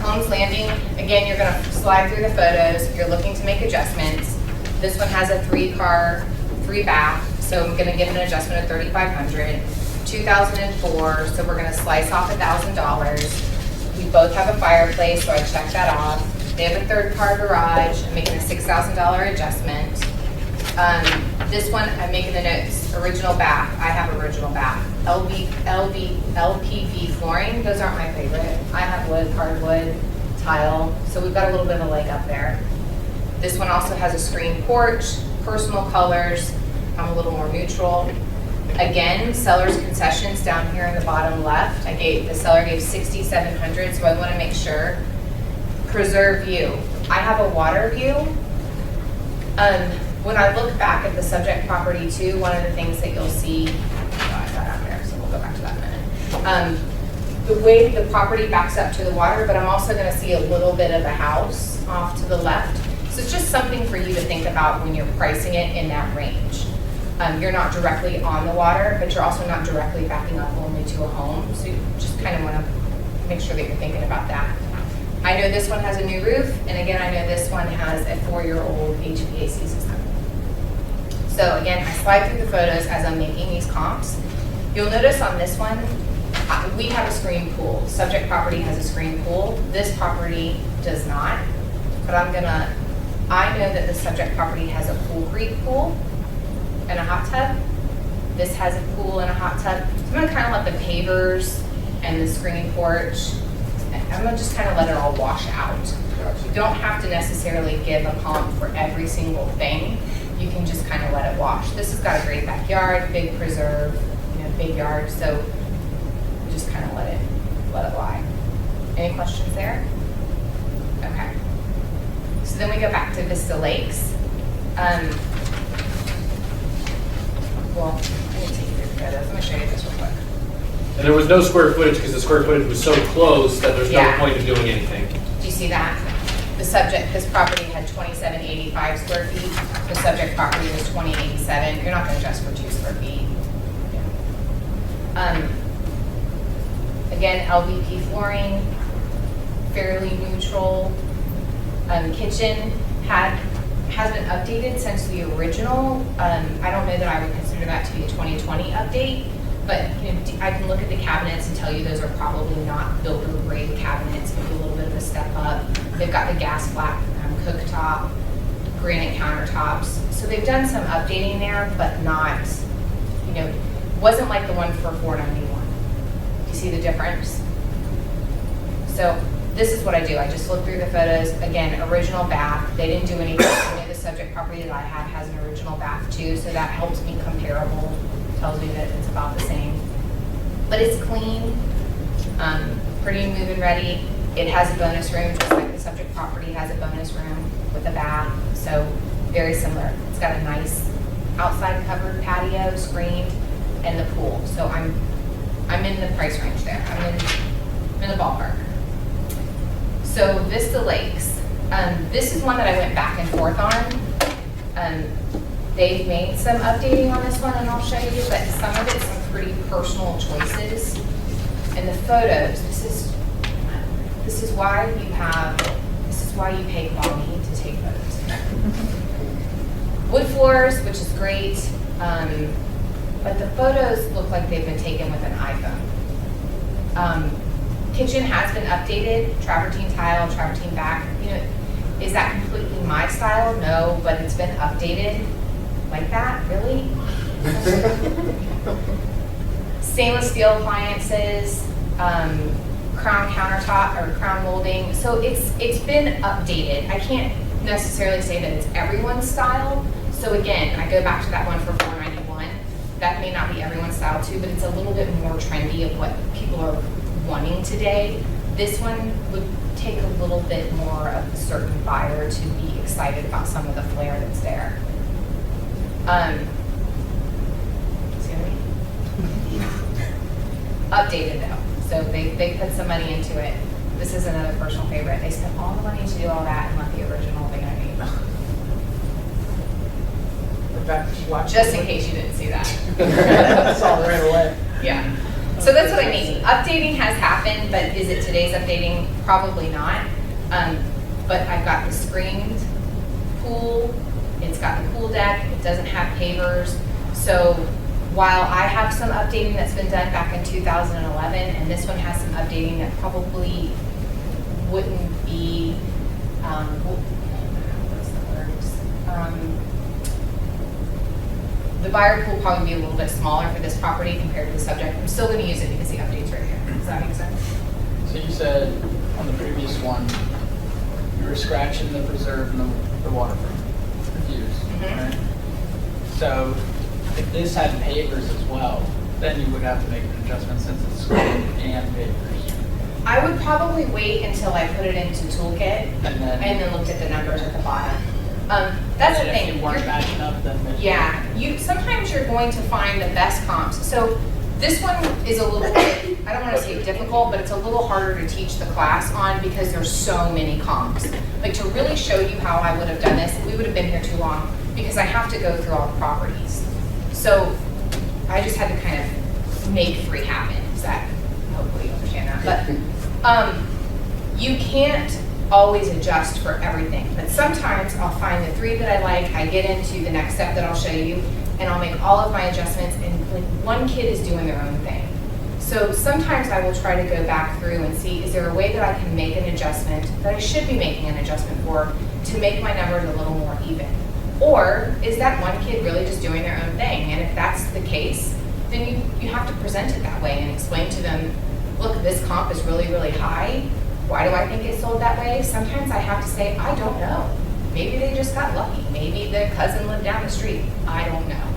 Holmes Landing, again, you're going to slide through the photos. You're looking to make adjustments. This one has a 3-car, 3-bath, so I'm going to give an adjustment of $3,500. 2004, so we're going to slice off $1,000. We both have a fireplace, so I checked that off. They have a 3rd-car garage. I'm making a $6,000 adjustment. This one, I'm making the notes. Original bath. I have original bath. LPV flooring. Those aren't my favorite. I have wood, hardwood, tile. So we've got a little bit of a leg up there. This one also has a screen porch, personal colors. I'm a little more neutral. Again, seller's concessions down here in the bottom left. The seller gave $6,700, so I want to make sure. Preserve view. I have a water view. When I look back at the subject property too, one of the things that you'll see, I got out there, so we'll go back to that in a minute. The way the property backs up to the water, but I'm also going to see a little bit of a house off to the left. So it's just something for you to think about when you're pricing it in that range. You're not directly on the water, but you're also not directly backing up only to a home. So you just kind of want to make sure that you're thinking about that. I know this one has a new roof, and again, I know this one has a 4-year-old HVAC system. So again, I slide through the photos as I'm making these comps. You'll notice on this one, we have a screen pool. Subject property has a screen pool. This property does not, but I know that the subject property has a Pool Creek pool and a hot tub. This has a pool and a hot tub. So I'm gonna kind of let the pavers and the screen porch, I'm gonna just kind of let it all wash out. You don't have to necessarily give a comp for every single thing. You can just kind of let it wash. This has got a great backyard, big preserve, big yard, so just kind of let it lie. Any questions there? Okay. So then we go back to Vista Lakes. Well, I need to take you through the photos. Let me show you this real quick. And there was no square footage because the square footage was so close that there's no Yeah. point in doing anything. Do you see that? This property had 2785 square feet. The subject property was 2087. You're not going to adjust for 2 square feet. Again, LVP flooring, fairly neutral. Kitchen has been updated since the original. I don't know that I would consider that to be a 2020 update, but I can look at the cabinets and tell you those are probably not builder grade cabinets, maybe a little bit of a step up. They've got the gas flat cooktop, granite countertops. So they've done some updating there, but not, wasn't like the one for 491. Do you see the difference? So this is what I do. I just look through the photos. Again, original bath. They didn't do anything. The subject property that I have has an original bath too, so that helps me comparable. Tells me that it's about the same. But it's clean, pretty move and ready. It has a bonus room, just like the subject property has a bonus room with a bath. So very similar. It's got a nice outside covered patio, screened, and the pool. So I'm in the price range there. I'm in the ballpark. So Vista Lakes. This is one that I went back and forth on. They've made some updating on this one, and I'll show you, but some of it's some pretty personal choices. And the photos, this is why you pay quality to take photos. Wood floors, which is great, but the photos look like they've been taken with an iPhone. Kitchen has been updated, travertine tile, travertine back. Is that completely my style? No, but it's been updated like that, really? Stainless steel appliances, crown countertop or crown molding. So it's been updated. I can't necessarily say that it's everyone's style. So again, I go back to that one for $491. That may not be everyone's style too, but it's a little bit more trendy of what people are wanting today. This one would take a little bit more of a certain buyer to be excited about some of the flair that's there. See what I mean? Updated though, so they put some money into it. This is another personal favorite. They spent all the money to do all that and left the original vanity. Just in case you didn't see that. Saw it right away. Yeah. So that's what I mean. Updating has happened, but is it today's updating? Probably not. But I've got the screened pool. It's got the pool deck. It doesn't have pavers. So while I have some updating that's been done back in 2011, and this one has some updating that probably wouldn't be, what's the words? The buyer pool will probably be a little bit smaller for this property compared to the subject. I'm still going to use it because the update's right here. Does that make sense? So you said on the previous one, you were scratching the preserve and the waterfront views, right? So if this had pavers as well, then you would have to make an adjustment since it's screened and pavers. I would probably wait until I put it into Toolkit and then looked at the numbers at the bottom. That's the thing. If you weren't matching up, then maybe. Yeah, sometimes you're going to find the best comps. So this one is a little bit, I don't want to say difficult, but it's a little harder to teach the class on because there's so many comps. Like to really show you how I would have done this, we would have been here too long because I have to go through all the properties. So I just had to kind of make 3 happen. Is that, hopefully you understand that. But you can't always adjust for everything. But sometimes I'll find the 3 that I like, I get into the next step that I'll show you, and I'll make all of my adjustments, and like one kid is doing their own thing. So sometimes I will try to go back through and see, is there a way that I can make an adjustment that I should be making an adjustment for to make my numbers a little more even? Or is that one kid really just doing their own thing? And if that's the case, then you have to present it that way and explain to them, look, this comp is really, really high. Why do I think it's sold that way? Sometimes I have to say, I don't know. Maybe they just got lucky. Maybe their cousin lived down the street. I don't know.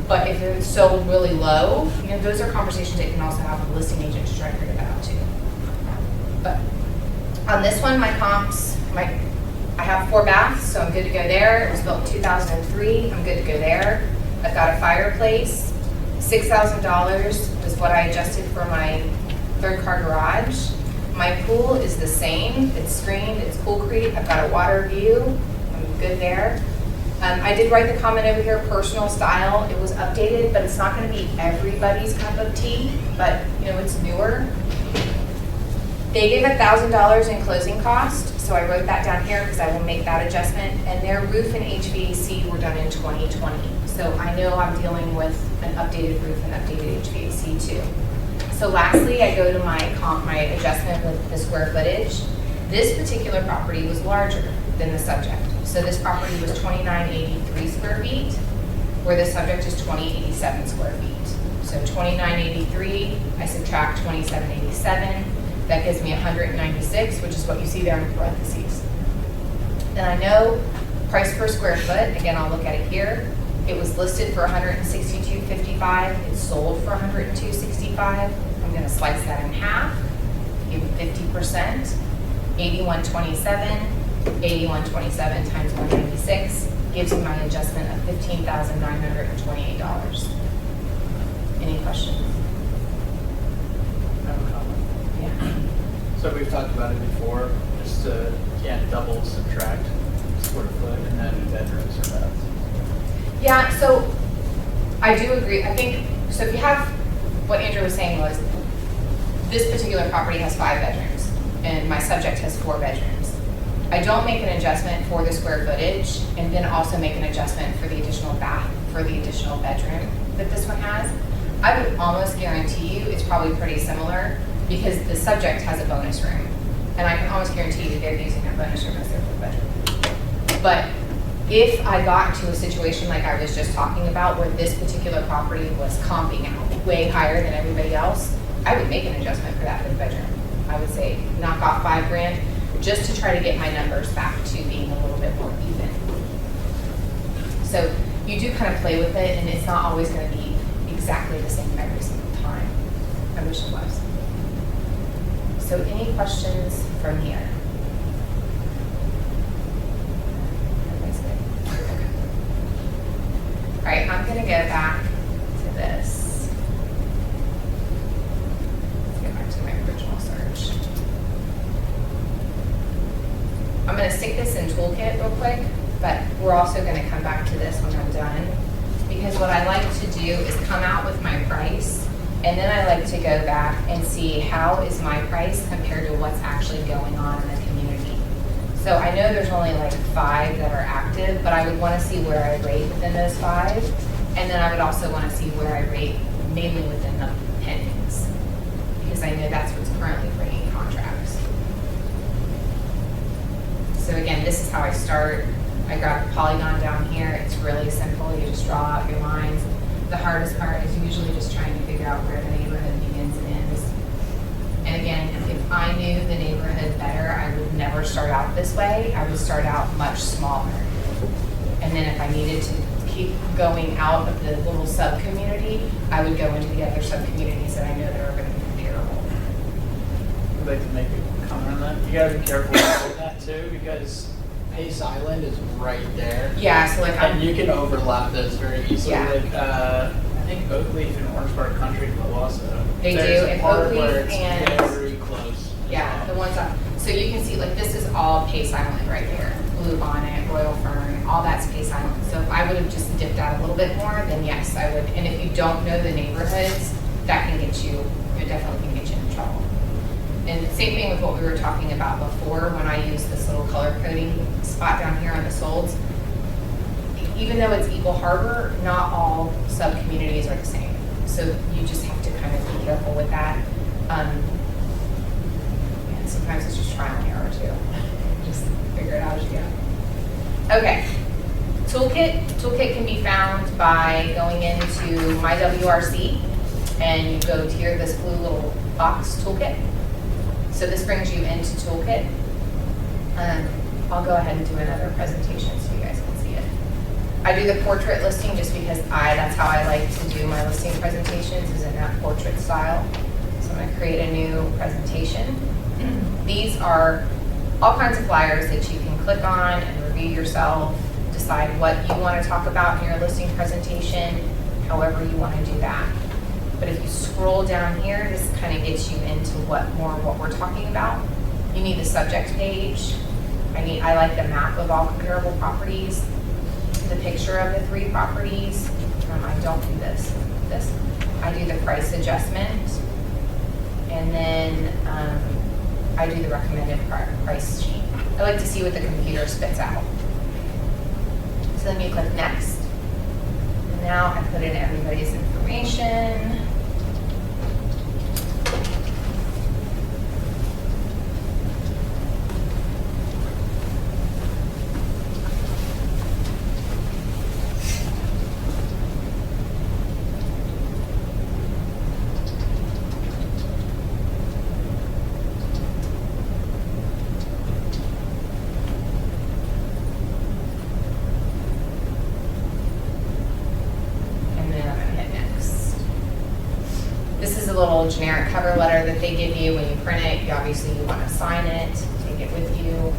But if it's sold really low, you know, those are conversations that you can also have with a listing agent to try to figure that out too. But on this one, my comps, I have 4 baths, so I'm good to go there. It was built in 2003. I'm good to go there. I've got a fireplace. $6,000 is what I adjusted for my 3rd-car garage. My pool is the same. It's screened. It's Coolcrete. I've got a water view. I'm good there. I did write the comment over here, personal style. It was updated, but it's not going to be everybody's cup of tea. But you know, it's newer. They gave $1,000 in closing cost, so I wrote that down here because I will make that adjustment. And their roof and HVAC were done in 2020, so I know I'm dealing with an updated roof and updated HVAC too. So lastly, I go to my adjustment with the square footage. This particular property was larger than the subject. So this property was 2,983 square feet, where the subject is 2,087 square feet. So 2,983, I subtract 2,787, that gives me 196, which is what you see there in parentheses. Then I know price per square foot, again, I'll look at it here. It was listed for $162.55. It's sold for $102.65. I'm going to slice that in half, give 50%, $81.27. 81.27 times 196 gives me my adjustment of $15,928. Any questions? I have a comment. Yeah. So we've talked about it before, just you can't double subtract square foot and then bedrooms or baths. Yeah, so I do agree. I think, so if you have, what Andrew was saying was, this particular property has 5 bedrooms and my subject has 4 bedrooms. I don't make an adjustment for the square footage and then also make an adjustment for the additional bath, for the additional bedroom that this one has. I would almost guarantee you it's probably pretty similar because the subject has a bonus room. And I can almost guarantee you they're using that bonus room as their 4th bedroom. But if I got to a situation like I was just talking about where this particular property was comping out way higher than everybody else, I would make an adjustment for that 5th bedroom. I would say knock off $5,000 just to try to get my numbers back to being a little bit more even. So you do kind of play with it and it's not always going to be exactly the same every single time. I wish it was. So any questions from here? Everybody's good. gonna go back to this. Let's go back to my original search. I'm gonna stick this in Toolkit real quick, but we're also gonna come back to this when I'm done. Because what I like to do is come out with my price, and then I like to go back and see how is my price compared to what's actually going on in the community. So I know there's only like 5 that are active, but I would want to see where I rate within those 5. And then I would also want to see where I rate mainly within the pendings, because I know that's what's currently bringing contracts. So again, this is how I start. I grab the polygon down here. It's really simple. You just draw out your lines. The hardest part is usually just trying to figure out where the neighborhood begins and ends. And again, if I knew the neighborhood better, I would never start out this way. I would start out much smaller. And then if I needed to keep going out of the little sub-community, I would go into the other sub-communities that I know that are going to be comparable. I'd like to make a comment on that. You gotta be careful with that too, because Pace Island is right there. Yeah, so like And you can overlap those very easily. Yeah. Like, I think Oakleaf and Orange Park Country Club also. They There's do, a and part where Oakleaf it's and- very close. yeah, the ones up. So you can see like this is all Pace Island right here. Blue Bonnet, Royal Fern, all that's Pace Island. So if I would have just dipped out a little bit more, then yes, I would. And if you don't know the neighborhoods, that can get you, it definitely can get you in trouble. And same thing with what we were talking about before when I used this little color coding spot down here on the solds. Even though it's Eagle Harbor, not all sub-communities are the same. So you just have to kind of be careful with that. And sometimes it's just trial and error too. Just figure it out as you go. Okay. Toolkit can be found by going into My WRC, and you go to here, this blue little box, Toolkit. So this brings you into Toolkit. I'll go ahead and do another presentation so you guys can see it. I do the portrait listing just because that's how I like to do my listing presentations, is in that portrait style. So I'm gonna create a new presentation. These are all kinds of flyers that you can click on and review yourself, decide what you want to talk about in your listing presentation, however you want to do that. But if you scroll down here, this kind of gets you into what we're talking about. You need the subject page. I like the map of all comparable properties, the picture of the 3 properties. I don't do this. I do the price adjustment, and then I do the recommended price sheet. I like to see what the computer spits out. So then you click next. And now I put in everybody's information. Little generic cover letter that they give you when you print it. Obviously you want to sign it, take it with you.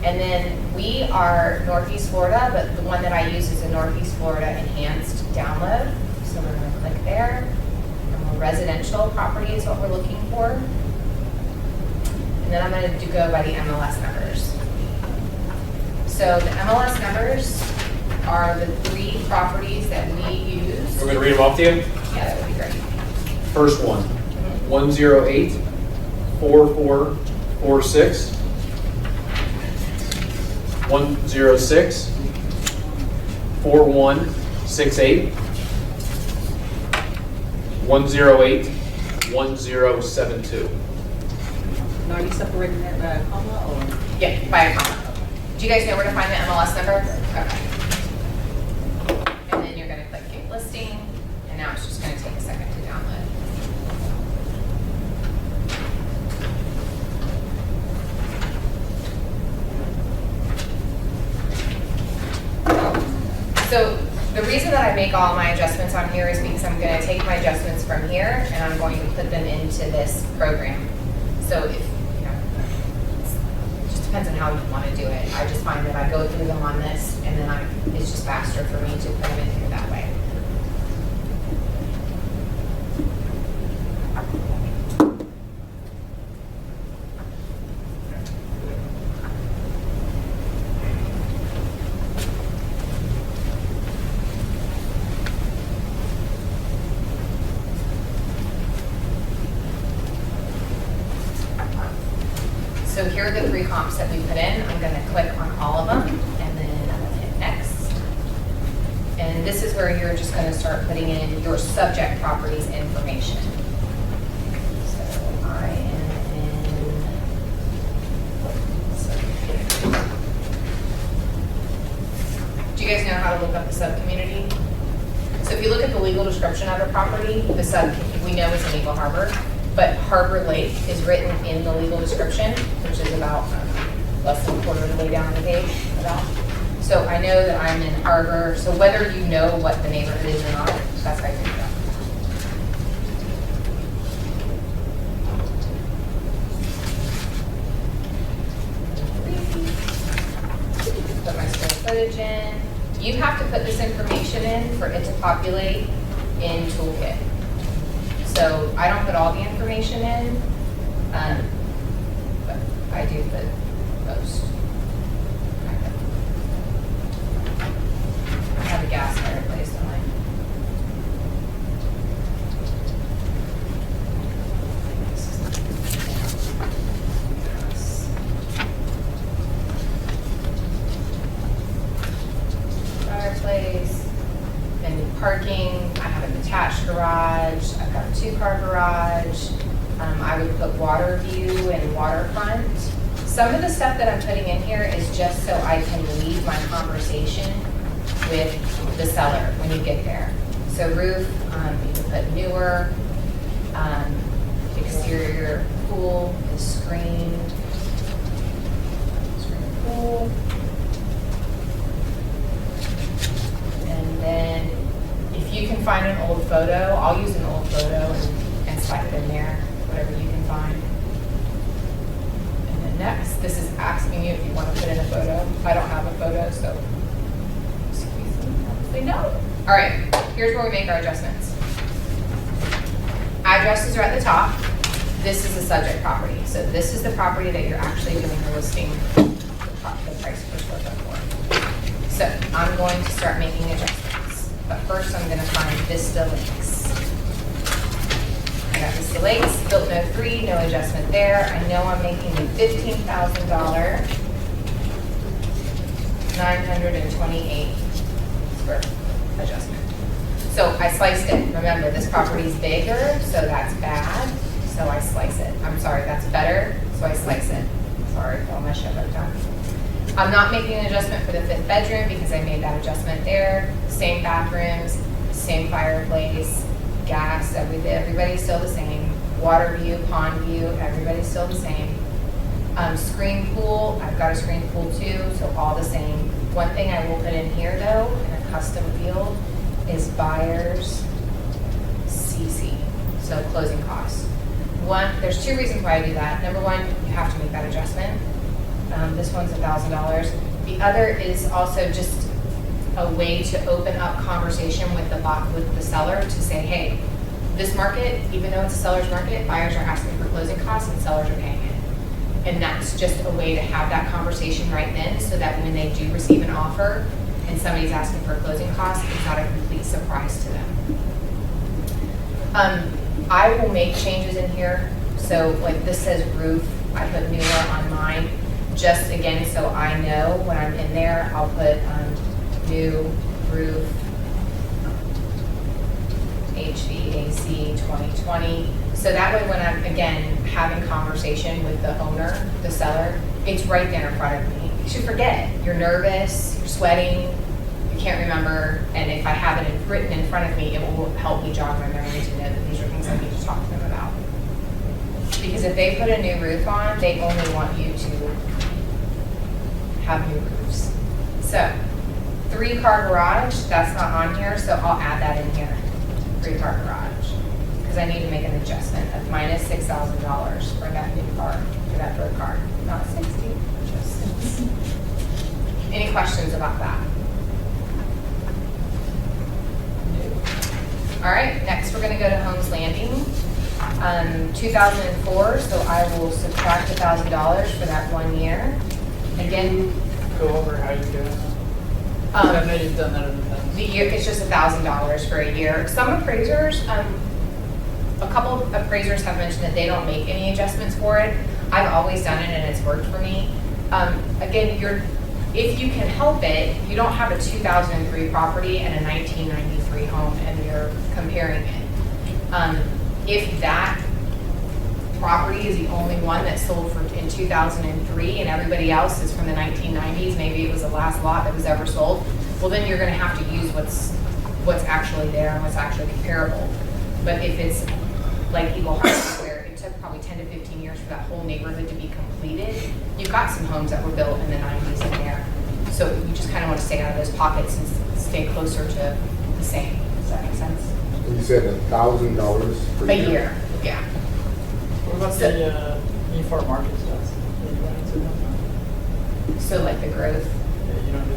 And then we are Northeast Florida, but the one that I use is a Northeast Florida enhanced download. So we're going to click there. And residential property is what we're looking for. And then I'm going to go by the MLS numbers. So the MLS numbers are the 3 properties that we use. We're going to read them off to you. Yeah, that would be great. First one, 108 4446, 106 4168, 108 1072. Now, are you separating that by a comma or? Yeah, by a comma. Do you guys know where to find the MLS number? Okay. And then you're gonna click Get Listing, and now it's just gonna take a second to download. So the reason that I make all my adjustments on here is because I'm going to take my adjustments from here and I'm going to put them into this program. So if, it just depends on how you want to do it. I just find that I go through them on this and then it's just faster for me to put them in here that way. So here are the 3 comps that we put in. I'm gonna click on all of them, and then I'm gonna hit next. And this is where you're just gonna start putting in your subject properties information. So I am in, do you guys know how to look up the sub-community? So if you look at the legal description of a property, the sub, we know it's an Eagle Harbor, but Harbor Lake is written in the legal description, which is about less than a quarter of the way down the page, about. So I know that I'm in Harbor, so whether you know what the neighborhood is or not, that's how you do that. Put my square footage in. You have to put this information in for it to populate in Toolkit. So I don't put all the information in, but I do put most. I have a gas fireplace on mine. Fireplace, then parking. I have a detached garage. I've got a 2-car garage. I would put water view and waterfront. Some of the stuff that I'm putting in here is just so I can lead my conversation with the seller when you get there. So roof, you can put newer. Exterior pool is screened. Screened pool. And then if you can find an old photo, I'll use an old photo and slide it in there, whatever you can find. And then next, this is asking you if you want to put in a photo. I don't have a photo, so say no. All right, here's where we make our adjustments. Addresses are at the top. This is the subject property. So this is the property that you're actually doing the listing, the price per square foot for. So I'm going to start making adjustments. But first I'm going to find Vista Lakes. I got Vista Lakes, built no 3, no adjustment there. I know I'm making a $15,000, 928 square adjustment. So I sliced it. Remember, this property is bigger, so that's bad. So I slice it. I'm sorry, that's better, so I slice it. Sorry for all my shit I've done. I'm not making an adjustment for the 5th bedroom because I made that adjustment there. Same bathrooms, same fireplace, gas, everybody's still the same. Water view, pond view, everybody's still the same. Screen pool, I've got a screen pool too, so all the same. One thing I will put in here though, in a custom field, is buyer's CC, so closing costs. There's 2 reasons why I do that. Number 1, you have to make that adjustment. This one's $1,000. The other is also just a way to open up conversation with the seller to say, hey, this market, even though it's a seller's market, buyers are asking for closing costs and sellers are paying it. And that's just a way to have that conversation right then so that when they do receive an offer and somebody's asking for a closing cost, it's not a complete surprise to them. I will make changes in here. So like this says roof, I put newer on mine. Just again, so I know when I'm in there, I'll put new roof, HVAC 2020. So that way when I'm, again, having conversation with the owner, the seller, it's right there in front of me. You should forget, you're nervous, you're sweating, you can't remember, and if I have it written in front of me, it will help me jog my memory to know that these are things I need to talk to them about. Because if they put a new roof on, they only want you to have new roofs. So, 3-car garage, that's not on here, so I'll add that in here. 3-car garage. Because I need to make an adjustment of minus $6,000 for that new car, for that 3rd car. Not 60, just 6. Any questions about that? All right, next we're gonna go to Holmes Landing. 2004, so I will subtract $1,000 for that 1 year. Again, Go over how you're doing it. I know you've done that in the past. the year, it's just $1,000 for a year. Some appraisers, a couple of appraisers have mentioned that they don't make any adjustments for it. I've always done it and it's worked for me. Again, if you can help it, you don't have a 2003 property and a 1993 home and you're comparing it. If that property is the only one that sold in 2003 and everybody else is from the 1990s, maybe it was the last lot that was ever sold, well then you're gonna have to use what's actually there and what's actually comparable. But if it's like Eagle Heights, where it took probably 10 to 15 years for that whole neighborhood to be completed, you've got some homes that were built in the 90s in there. So you just kind of want to stay out of those pockets and stay closer to the same. Does that make sense? You said $1,000 per A year? year, yeah. What about the uniform market stuff? You run into them? So like the growth. Yeah, you don't do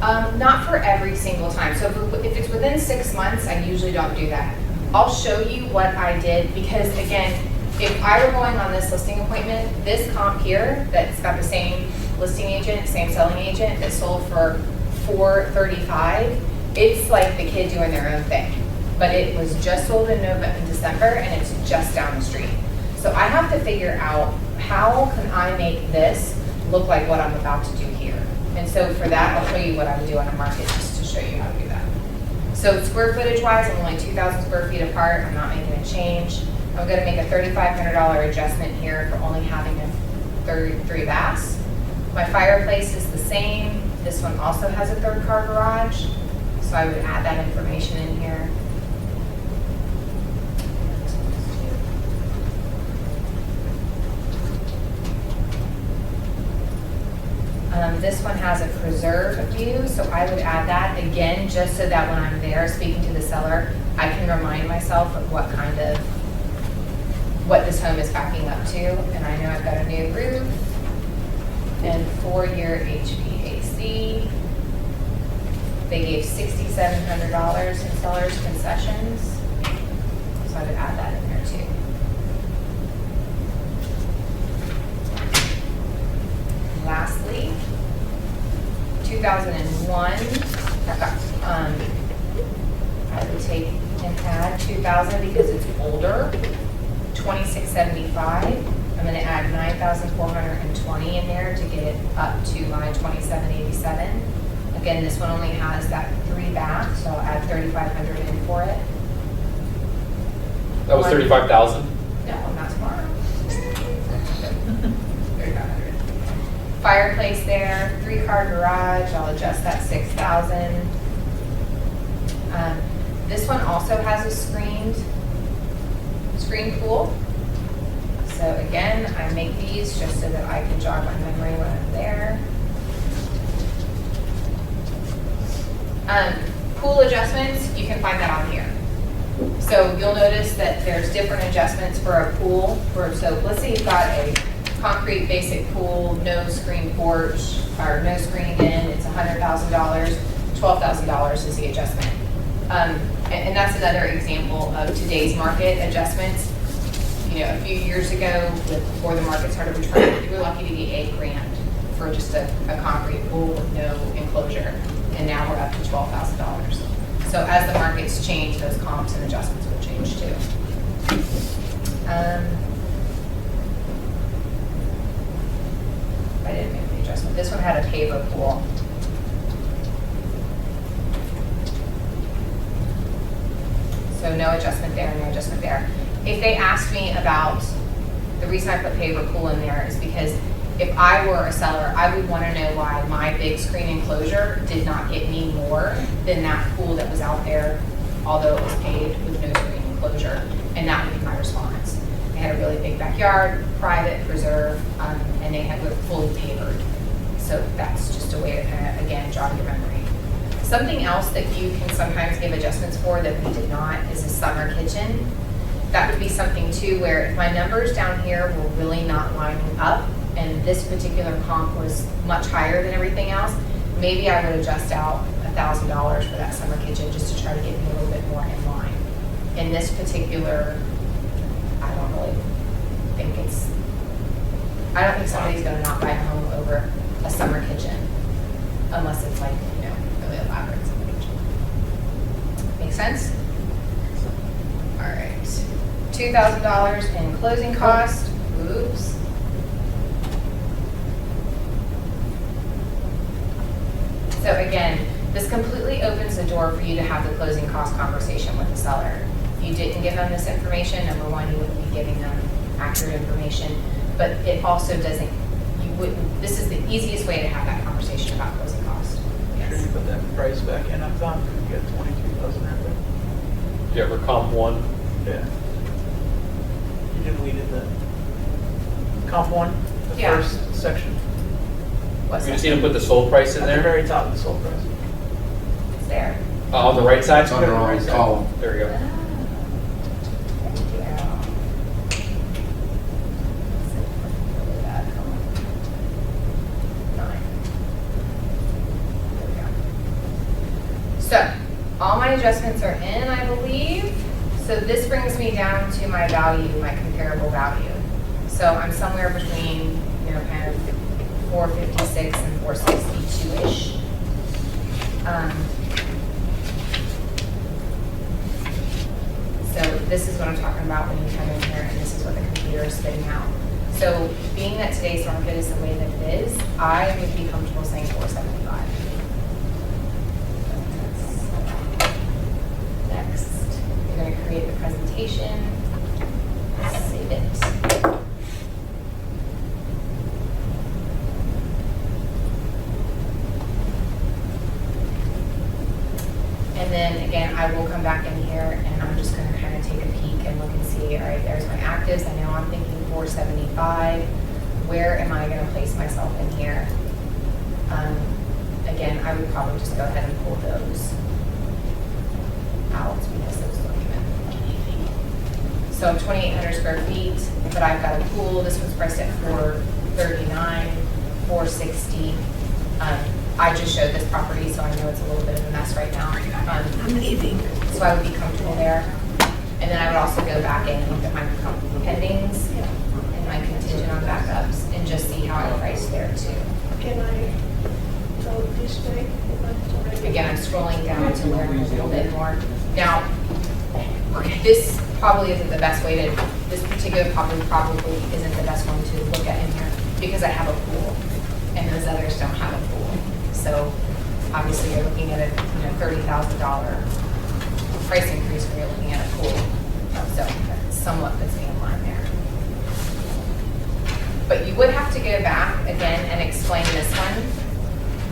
that? Not for every single time. So if it's within 6 months, I usually don't do that. I'll show you what I did because again, if I were going on this listing appointment, this comp here that's got the same listing agent, same selling agent that sold for $435, it's like the kid doing their own thing. But it was just sold in December and it's just down the street. So I have to figure out how can I make this look like what I'm about to do here. And so for that, I'll show you what I would do on a market just to show you how to do that. So square footage wise, I'm only 2,000 square feet apart. I'm not making a change. I'm gonna make a $3,500 adjustment here for only having a 3 baths. My fireplace is the same. This one also has a 3rd car garage. So I would add that information in here. This one has a preserve view, so I would add that again, just so that when I'm there speaking to the seller, I can remind myself of what this home is backing up to. And I know I've got a new roof and 4-year HVAC. They gave $6,700 in seller's concessions, so I would add that in there too. Lastly, 2001, I would take and add 2,000 because it's older, 2675. I'm going to add 9,420 in there to get it up to my 2787. Again, this one only has that 3 baths, so I'll add 3,500 in for it. That was 35,000. No, not tomorrow. 3,500. Fireplace there, 3-car garage, I'll adjust that 6,000. This one also has a screened pool. So again, I make these just so that I can jog my memory when I'm there. Pool adjustments, you can find that on here. So you'll notice that there's different adjustments for a pool. So let's say you've got a concrete basic pool, no screen porch, or no screening in, it's $100,000, $12,000 is the adjustment. And that's another example of today's market adjustments. You know, a few years ago, before the market started returning, you were lucky to get $8,000 for just a concrete pool with no enclosure. And now we're up to $12,000. So as the markets change, those comps and adjustments will change too. I didn't make the adjustment. This one had a paver pool. So no adjustment there, no adjustment there. If they asked me about, the reason I put paver pool in there is because if I were a seller, I would want to know why my big screen enclosure did not get me more than that pool that was out there, although it was paved with no screen enclosure. And that would be my response. They had a really big backyard, private, preserve, and they were fully pavered. So that's just a way to kind of, again, jog your memory. Something else that you can sometimes give adjustments for that we did not is a summer kitchen. That would be something too where if my numbers down here were really not lining up and this particular comp was much higher than everything else, maybe I would adjust out $1,000 for that summer kitchen just to try to get me a little bit more in line. In this particular, I don't think somebody's gonna not buy a home over a summer kitchen unless it's like, you know, really elaborate summer kitchen. Make sense? All right. $2,000 in closing cost. Oops. So again, this completely opens the door for you to have the closing cost conversation with the seller. If you didn't give them this information, number one, you wouldn't be giving them accurate information, but it also doesn't, you wouldn't, this is the easiest way to have that conversation about closing cost. Sure you put that price back in, I thought, you got 22,000 out there. Do you ever comp one? Yeah. You deleted the comp one, the Yeah. first section. What's You that? just need to put the sold price in At the there? very top of the sold price. It's there. On the right side? It's on the wrong column. There we go. Thank you. Nine. There we go. So, all my adjustments are in, I believe. So this brings me down to my value, my comparable value. So I'm somewhere between, you know, kind of 456 and 462-ish. So this is what I'm talking about when you come in here, and this is what the computer is spitting out. So being that today's market is the way that it is, I would be comfortable saying 475. Next, you're going to create the presentation, save it. And then again, I will come back in here and I'm just gonna kind of take a peek and look and see, all right, there's my actives. I know I'm thinking 475. Where am I gonna place myself in here? Again, I would probably just go ahead and pull those out because those don't even anything. So 2,800 square feet, but I've got a pool. This was priced at 439, 460. I just showed this property, so I know it's a little bit of a mess right now. I'm leaving. So I would be comfortable there. And then I would also go back in and look at my pendings and my contingent on backups and just see how I priced there too. Can I go this way? Again, I'm scrolling down to learn a little bit more. Now, okay, this probably isn't the best way to, this particular property probably isn't the best one to look at in here because I have a pool and those others don't have a pool. So obviously you're looking at a $30,000 price increase when you're looking at a pool. So that somewhat puts me in line there. But you would have to go back again and explain this one.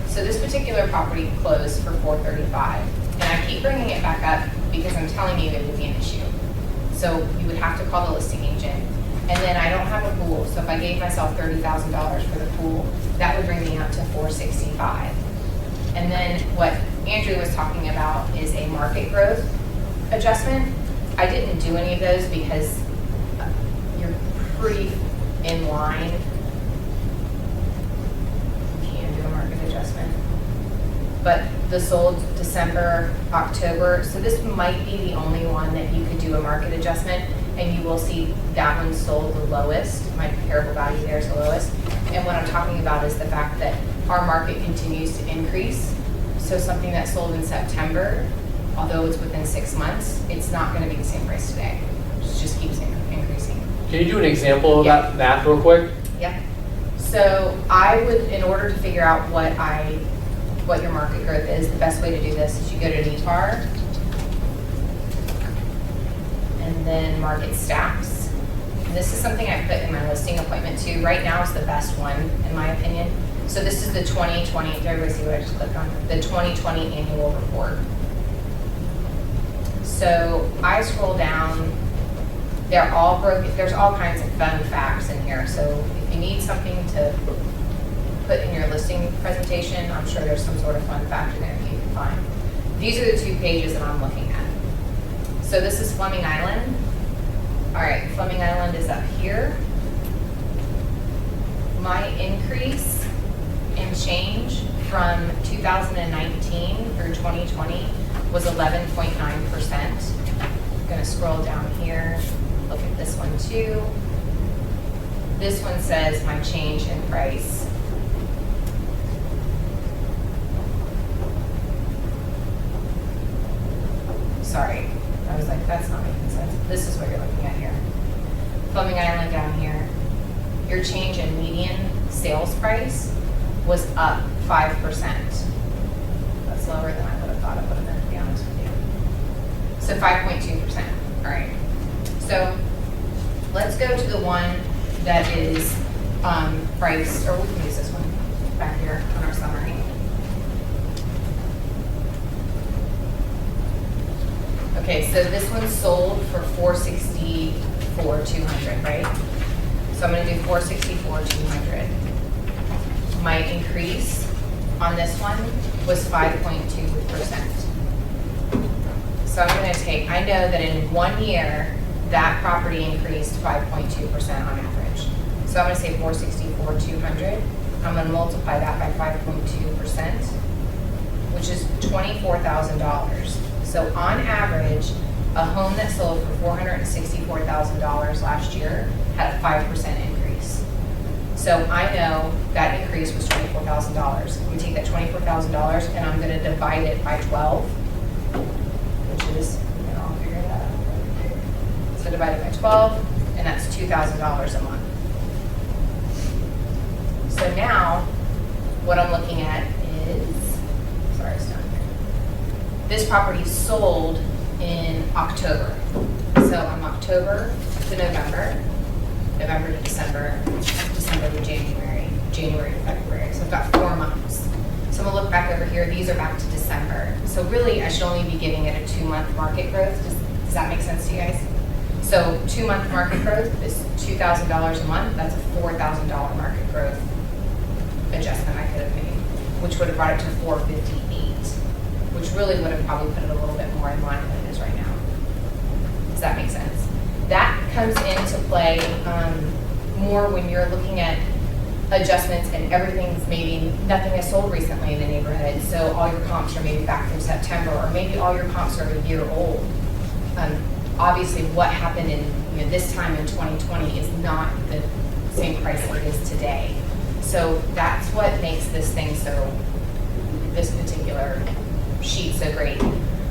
So this particular property closed for $435. And I keep bringing it back up because I'm telling you it would be an issue. So you would have to call the listing agent. And then I don't have a pool, so if I gave myself $30,000 for the pool, that would bring me up to $465. And then what Andrew was talking about is a market growth adjustment. I didn't do any of those because you're pretty in line. You can do a market adjustment. But the sold December, October, so this might be the only one that you could do a market adjustment. And you will see that one sold the lowest. My comparable value there is the lowest. And what I'm talking about is the fact that our market continues to increase. So something that sold in September, although it's within 6 months, it's not going to be the same price today. It just keeps increasing. Can you do an example of Yeah. that math real quick? Yep. So I would, in order to figure out what your market growth is, the best way to do this is you go to NETAR, and then market stacks. And this is something I put in my listing appointment too. Right now is the best one, in my opinion. So this is the 2020, did everybody see what I just clicked on? The 2020 annual report. So I scroll down, they're all broken, there's all kinds of fun facts in here. So if you need something to put in your listing presentation, I'm sure there's some sort of fun fact in there that you can find. These are the 2 pages that I'm looking at. So this is Fleming Island. All right, Fleming Island is up here. My increase in change from 2019 through 2020 was 11.9%. I'm gonna scroll down here, look at this one too. This one says my change in price. Sorry. I was like, that's not making sense. This is what you're looking at here. Fleming Island down here. Your change in median sales price was up 5%. it's lower than I would have thought it would have been, to be honest with you. So 5.2%, all right. So let's go to the one that is priced, or we can use this one back here on our summary. Okay, so this one's sold for $464,200, right? So I'm gonna do $464,200. My increase on this one was 5.2%. So I'm gonna take, I know that in 1 year, that property increased 5.2% on average. So I'm gonna say 464,200. I'm gonna multiply that by 5.2%, which is $24,000. So on average, a home that sold for $464,000 last year had a 5% increase. So I know that increase was $24,000. We take that $24,000 and I'm gonna divide it by 12, which is, I'll figure that out. So divided by 12, and that's $2,000 a month. So now, what I'm looking at is, sorry, it's down here. This property sold in October. So I'm October to November, November to December, December to January, January to February. So I've got 4 months. So I'm gonna look back over here. These are back to December. So really, I should only be giving it a 2-month market growth. Does that make sense to you guys? So 2-month market growth is $2,000 a month. That's a $4,000 market growth adjustment I could have made, which would have brought it to 458, which really would have probably put it a little bit more in line than it is right now. Does that make sense? That comes into play more when you're looking at adjustments and everything's maybe, nothing has sold recently in the neighborhood, so all your comps are maybe back from September, or maybe all your comps are a year old. Obviously, what happened in this time in 2020 is not the same price that it is today. So that's what makes this thing so, this particular sheet so great.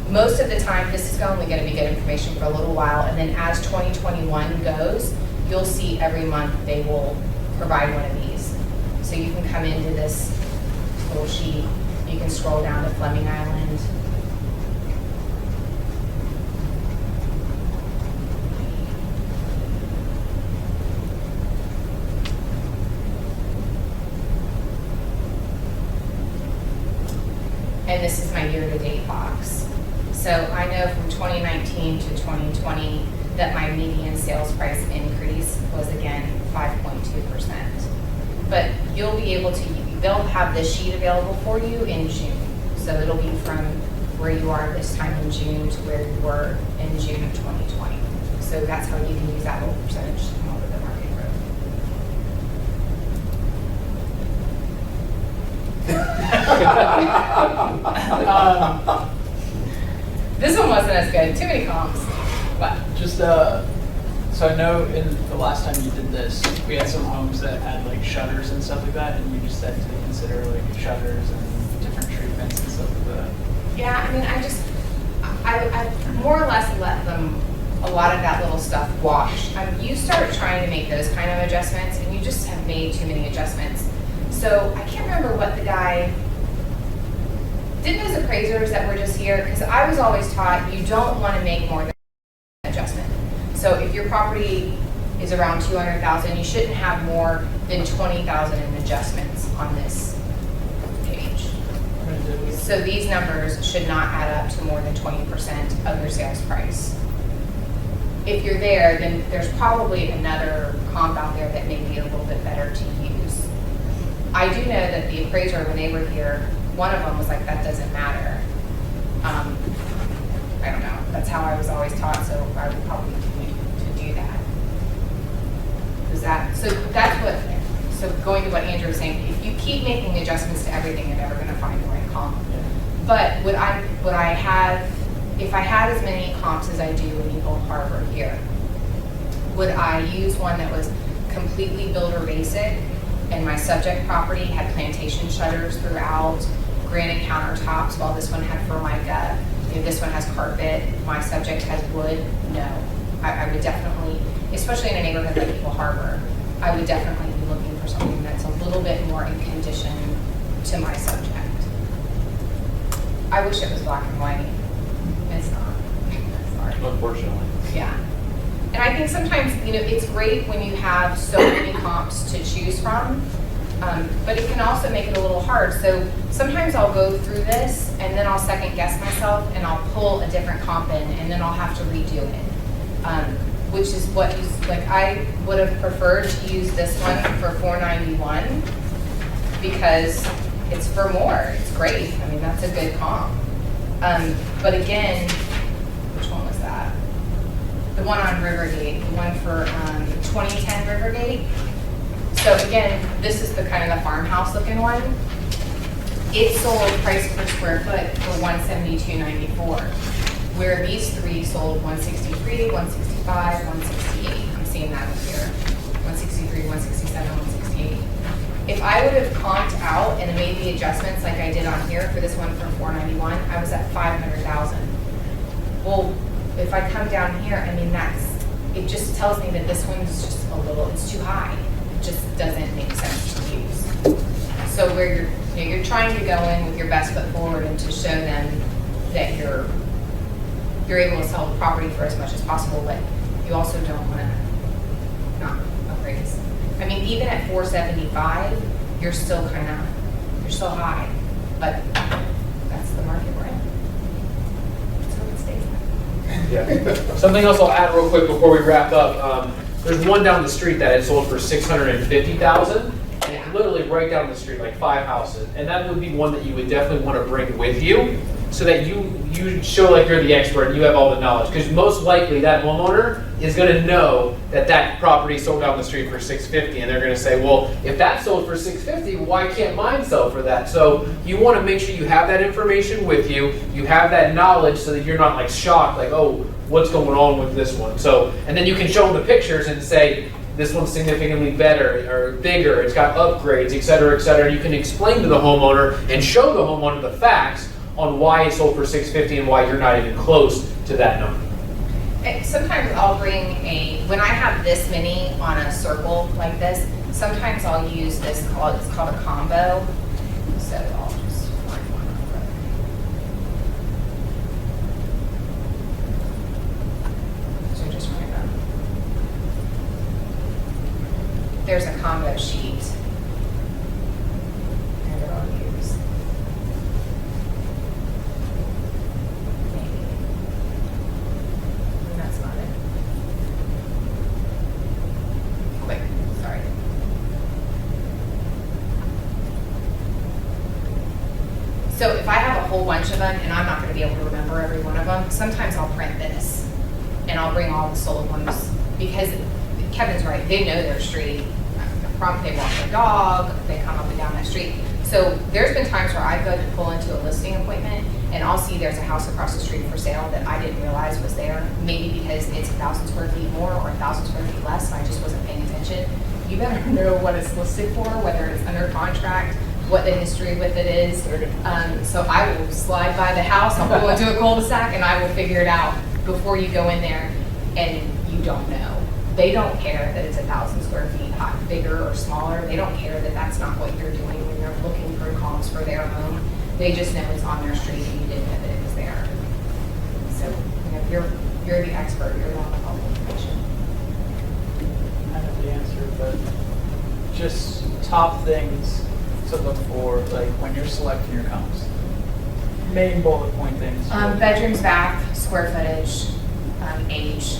Most of the time, this is only going to be good information for a little while, and then as 2021 goes, you'll see every month they will provide one of these. So you can come into this little sheet, you can scroll down to Fleming Island. And this is my year-to-date box. So I know from 2019 to 2020 that my median sales price increase was again 5.2%. But you'll be able to, they'll have this sheet available for you in June. So it'll be from where you are this time in June to where you were in June of 2020. So that's how you can use that little percentage to come up with the market growth. This one wasn't as good. Too many comps. But Just, so I know in the last time you did this, we had some homes that had like shutters and stuff like that, and you just said to consider like shutters and different treatments and stuff like that. yeah, I mean, I more or less let them, a lot of that little stuff wash. You start trying to make those kind of adjustments, and you just have made too many adjustments. So I can't remember what the guy, did those appraisers that were just here, because I was always taught you don't want to make more than an adjustment. So if your property is around 200,000, you shouldn't have more than 20,000 in adjustments on this page. So these numbers should not add up to more than 20% of your sales price. If you're there, then there's probably another comp out there that may be a little bit better to use. I do know that the appraiser, when they were here, one of them was like, that doesn't matter. I don't know. That's how I was always taught, so I would probably continue to do that. Is that, so that's what, so going to what Andrew was saying, if you keep making adjustments to everything, you're never going to find the right comp. But would I have, if I had as many comps as I do in Eagle Harbor here, would I use one that was completely builder basic and my subject property had plantation shutters throughout, granite countertops, while this one had Formica, this one has carpet, my subject has wood? No. I would definitely, especially in a neighborhood like Eagle Harbor, I would definitely be looking for something that's a little bit more in condition to my subject. I wish it was black and white. It's not. Sorry. Unfortunately. Yeah. And I think sometimes, it's great when you have so many comps to choose from, but it can also make it a little hard. So sometimes I'll go through this and then I'll second guess myself and I'll pull a different comp in and then I'll have to redo it. Which is what I would have preferred to use this one for 491 because it's for more. It's great. I mean, that's a good comp. But again, which one was that? The one on Rivergate, the one for 2010 Rivergate. So again, this is the kind of the farmhouse looking one. It sold price per square foot for $172.94, where these three sold $163, $165, $168. I'm seeing that up here. $163, $167, $168. If I would have comped out and made the adjustments like I did on here for this one for $491, I was at $500,000. Well, if I come down here, I mean, it just tells me that this one's just it's too high. It just doesn't make sense to use. So where you're trying to go in with your best foot forward and to show them that you're able to sell the property for as much as possible, but you also don't want to not appraise. I mean, even at 475, you're still high, but that's the market we're in. Let's hope it stays there. Yeah. Something else I'll add real quick before we wrap up. There's one down the street that had sold for $650,000, and it's literally right down the street, like 5 houses. And that would be one that you would definitely want to bring with you, so that you show like you're the expert and you have all the knowledge. Because most likely that homeowner is going to know that property sold down the street for $650, and they're going to say, well, if that sold for $650, why can't mine sell for that? So you want to make sure you have that information with you, you have that knowledge, so that you're not like shocked, like, oh, what's going on with this one? So, and then you can show them the pictures and say, this one's significantly better or bigger, it's got upgrades, et cetera, et cetera. You can explain to the homeowner and show the homeowner the facts on why it sold for $650 and why you're not even close to that number. And sometimes I'll bring when I have this many on a circle like this, sometimes I'll use this, it's called a combo. So I'll just find one over. So just remember, there's a combo sheet. And that I'll use. That's not it. Quick, sorry. So if I have a whole bunch of them and I'm not going to be able to remember every one of them, sometimes I'll print this and I'll bring all the sold ones, because Kevin's right, they know their street. They walk their dog, they come up and down that street. So there's been times where I go to pull into a listing appointment and I'll see there's a house across the street for sale that I didn't realize was there, maybe because it's 1,000 square feet more or 1,000 square feet less, and I just wasn't paying attention. You better know what it's listed for, whether it's under contract, what the history with it is. So I will slide by the house, I'll pull into a cul-de-sac, and I will figure it out before you go in there and you don't know. They don't care that it's 1,000 square feet bigger or smaller. They don't care that that's not what you're doing when you're looking for comps for their home. They just know it's on their street and you didn't know that it was there. So, you're the expert. You're the one with all the information. I know the answer, but just top things to look for, like when you're selecting your comps. Main bullet point things. Bedrooms, bath, square footage, age,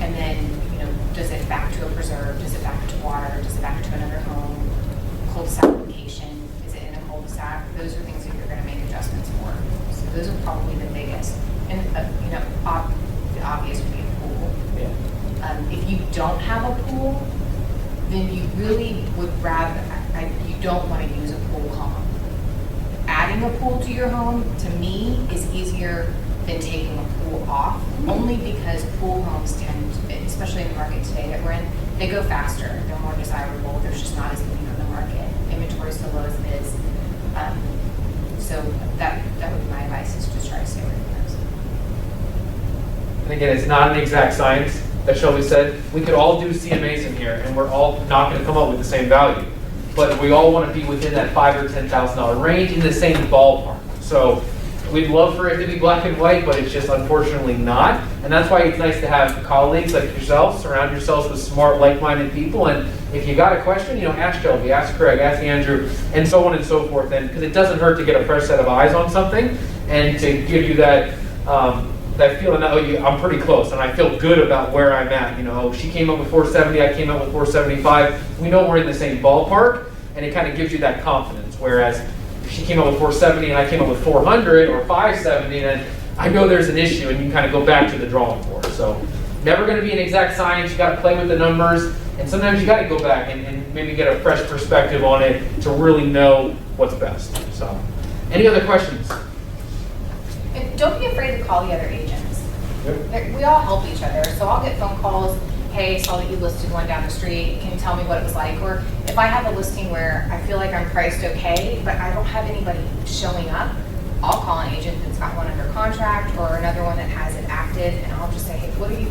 and then, does it back to a preserve? Does it back to water? Does it back to another home? Cul-de-sac location? Is it in a cul-de-sac? Those are things that you're going to make adjustments for. So those are probably the biggest. And the obvious would be a pool. Yeah. If you don't have a pool, then you really would rather. You don't want to use a pool comp. Adding a pool to your home, to me, is easier than taking a pool off, only because pool homes tend to, especially in the market today that we're in, they go faster, they're more desirable, there's just not as many on the market, inventory is so low as it is. So that would be my advice, is just try to stay away from those. And again, it's not an exact science, as Shelby said. We could all do CMAs in here, and we're all not going to come up with the same value. but we all want to be within that $5,000 or $10,000 range in the same ballpark. So we'd love for it to be black and white, but it's just unfortunately not. And that's why it's nice to have colleagues like yourself, surround yourselves with smart, like-minded people. And if you got a question, ask Shelby, ask Craig, ask Andrew, and so on and so forth. And because it doesn't hurt to get a fresh set of eyes on something and to give you that that feeling that, I'm pretty close and I feel good about where I'm at. She came up with 470, I came up with 475. We know we're in the same ballpark, and it kind of gives you that confidence. Whereas if she came up with 470 and I came up with 400 or 570, then I know there's an issue, and you kind of go back to the drawing board. So never going to be an exact science. You got to play with the numbers, and sometimes you got to go back and maybe get a fresh perspective on it to really know what's best. So, any other questions? And don't be afraid to call the other agents. Yep. We all help each other, so I'll get phone calls. Hey, saw that you listed one down the street. Can you tell me what it was like? Or if I have a listing where I feel like I'm priced okay, but I don't have anybody showing up, I'll call an agent that's got one under contract or another one that has it active, and I'll just say, hey, are you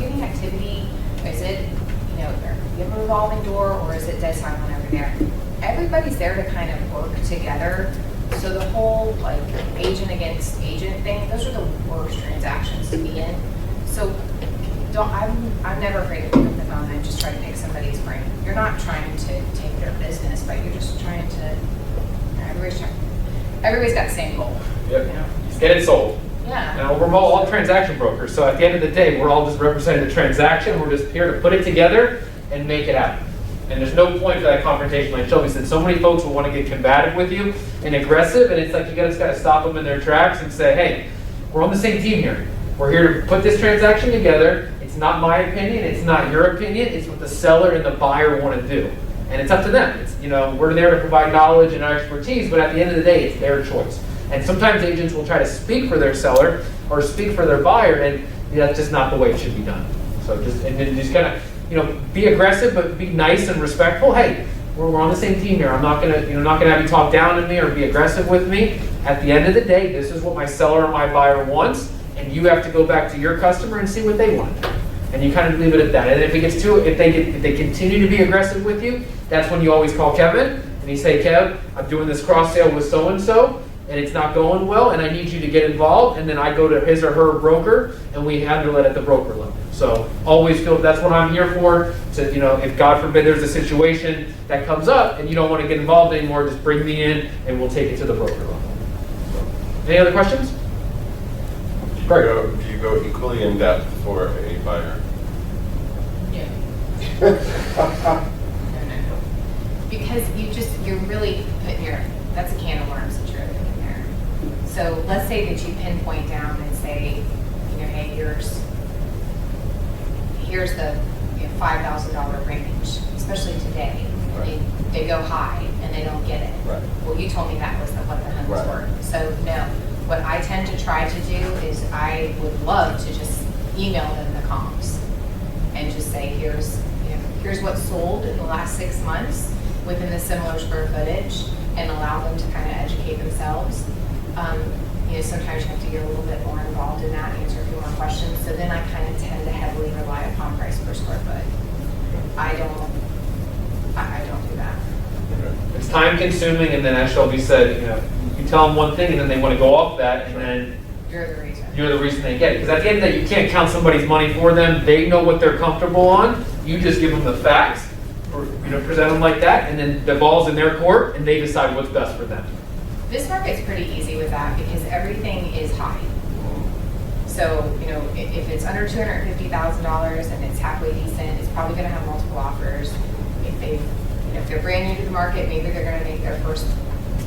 getting activity? Is it, do you have a revolving door, or is it dead silent over there? Everybody's there to kind of work together. So the whole agent against agent thing, those are the worst transactions to be in. So I'm never afraid to pick up the phone and just try to pick somebody's brain. You're not trying to take their business, but you're just trying to, everybody's got the same goal. Yep. Get it sold. Yeah. We're all transaction brokers, so at the end of the day, we're all just representing the transaction. We're just here to put it together and make it happen. And there's no point to that confrontation. Like Shelby said, so many folks will want to get combative with you and aggressive, and it's like you just got to stop them in their tracks and say, hey, we're on the same team here. We're here to put this transaction together. It's not my opinion. It's not your opinion. It's what the seller and the buyer want to do. And it's up to them. It's, we're there to provide knowledge and our expertise, but at the end of the day, it's their choice. And sometimes agents will try to speak for their seller or speak for their buyer, and that's just not the way it should be done. So just kind of, be aggressive, but be nice and respectful. Hey, we're on the same team here. I'm not gonna have you talk down to me or be aggressive with me. At the end of the day, this is what my seller or my buyer wants, and you have to go back to your customer and see what they want. And you kind of leave it at that. And if they continue to be aggressive with you, that's when you always call Kevin and you say, Kev, I'm doing this cross sale with so and so, and it's not going well, and I need you to get involved. And then I go to his or her broker, and we handle it at the broker level. So always feel that's what I'm here for. To if God forbid there's a situation that comes up and you don't want to get involved anymore, just bring me in, and we'll take it to the broker level. So, any other questions? Do you go equally in depth for a buyer? Yeah. No. Because you're really putting that's a can of worms that you're opening there. So let's say that you pinpoint down and say, hey, here's the $5,000 range, especially today. Right. They go high and they don't get it. Right. Well, you told me that was what the hunt was Right. worth. So no, what I tend to try to do is I would love to just email them the comps and just say, here's what's sold in the last 6 months within the similar square footage, and allow them to kind of educate themselves. Sometimes you have to get a little bit more involved in that, answer a few more questions. So then I kind of tend to heavily rely upon price per square foot. I don't do that. It's time consuming, and then as Shelby said, you tell them one thing and then they want to go off that, and then You're the reason they get it. Because at the end of the day, you can't count somebody's money for them. They know what they're comfortable on. You just give them the facts, or present them like that, and then the ball's in their court, and they decide what's best for them. This market's pretty easy with that because everything is high. So, if it's under $250,000 and it's halfway decent, it's probably going to have multiple offers. If they're brand new to the market, maybe they're going to make their first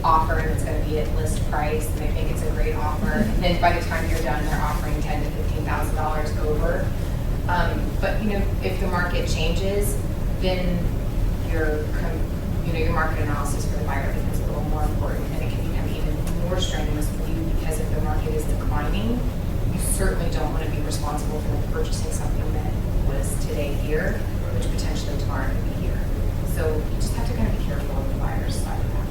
offer and it's going to be at list price, and they think it's a great offer. And then by the time you're done, they're offering $10,000 to $15,000 over. But if the market changes, then your market analysis for the buyer becomes a little more important, and it can become even more strenuous for you because if the market is declining, you certainly don't want to be responsible for them purchasing something that was today here, which potentially tomorrow could be here. So you just have to kind of be careful of the buyer's side of that.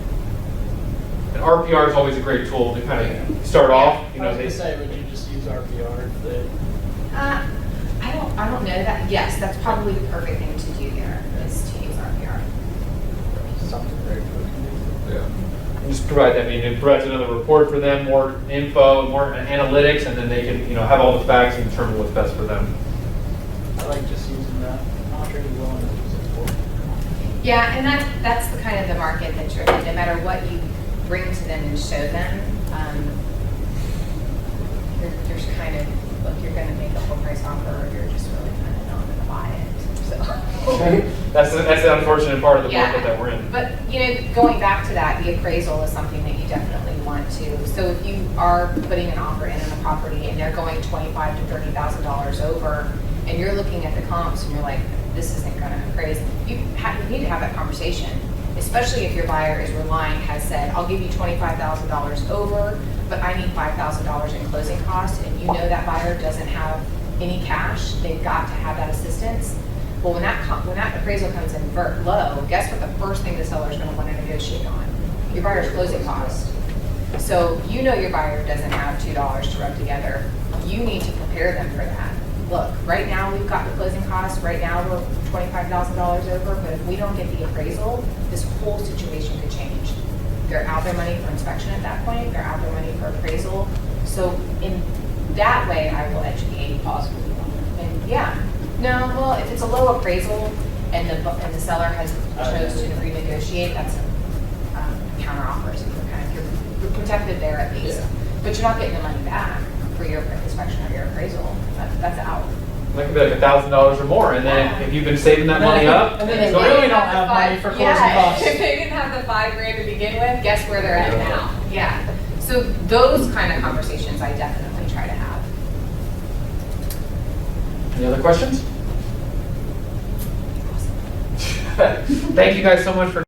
And RPR is always a great tool to kind of start off. I was going to say, would you just use RPR? I don't know that. Yes, that's probably the perfect thing to do there, is to use RPR. Some just provide, I mean, it provides another report for them, more info, more analytics, and then they can, have all the facts and determine what's best for them. I like just using the Andre willing to use it for. Yeah, and that's the kind of the market that you're in, no matter what you bring to them and show them, there's kind of, look, you're gonna make a full price offer, or you're just really kind of not gonna buy it, so. That's the unfortunate part of the Yeah. market that we're in. But, going back to that, the appraisal is something that you definitely want to. So if you are putting an offer in on a property and they're going $25,000 to $30,000 over, and you're looking at the comps and you're like, this isn't gonna appraise, you need to have that conversation. Especially if your buyer is relying, has said, I'll give you $25,000 over, but I need $5,000 in closing costs, and you know that buyer doesn't have any cash, they've got to have that assistance. Well, when that appraisal comes in low, guess what the first thing the seller is going to want to negotiate on? Your buyer's closing cost. So your buyer doesn't have $2 to rub together. You need to prepare them for that. Look, right now we've got the closing costs. Right now we're $25,000 over, but if we don't get the appraisal, this whole situation could change. They're out their money for inspection at that point. They're out their money for appraisal. So in that way, I will educate. Possibly. And no, well, if it's a low appraisal and the seller has chose to renegotiate, that's a counter offer. So you're protected there at least. Yeah. But you're not getting the money back for your inspection or your appraisal. That's out. That could be like $1,000 or more, and then if you've been saving that money up, And then they so really don't have money for closing costs. If they didn't have the $5,000 to begin with, guess where they're at now? Yeah. So those kind of conversations I definitely try to have. Any other questions? Thank you guys so much for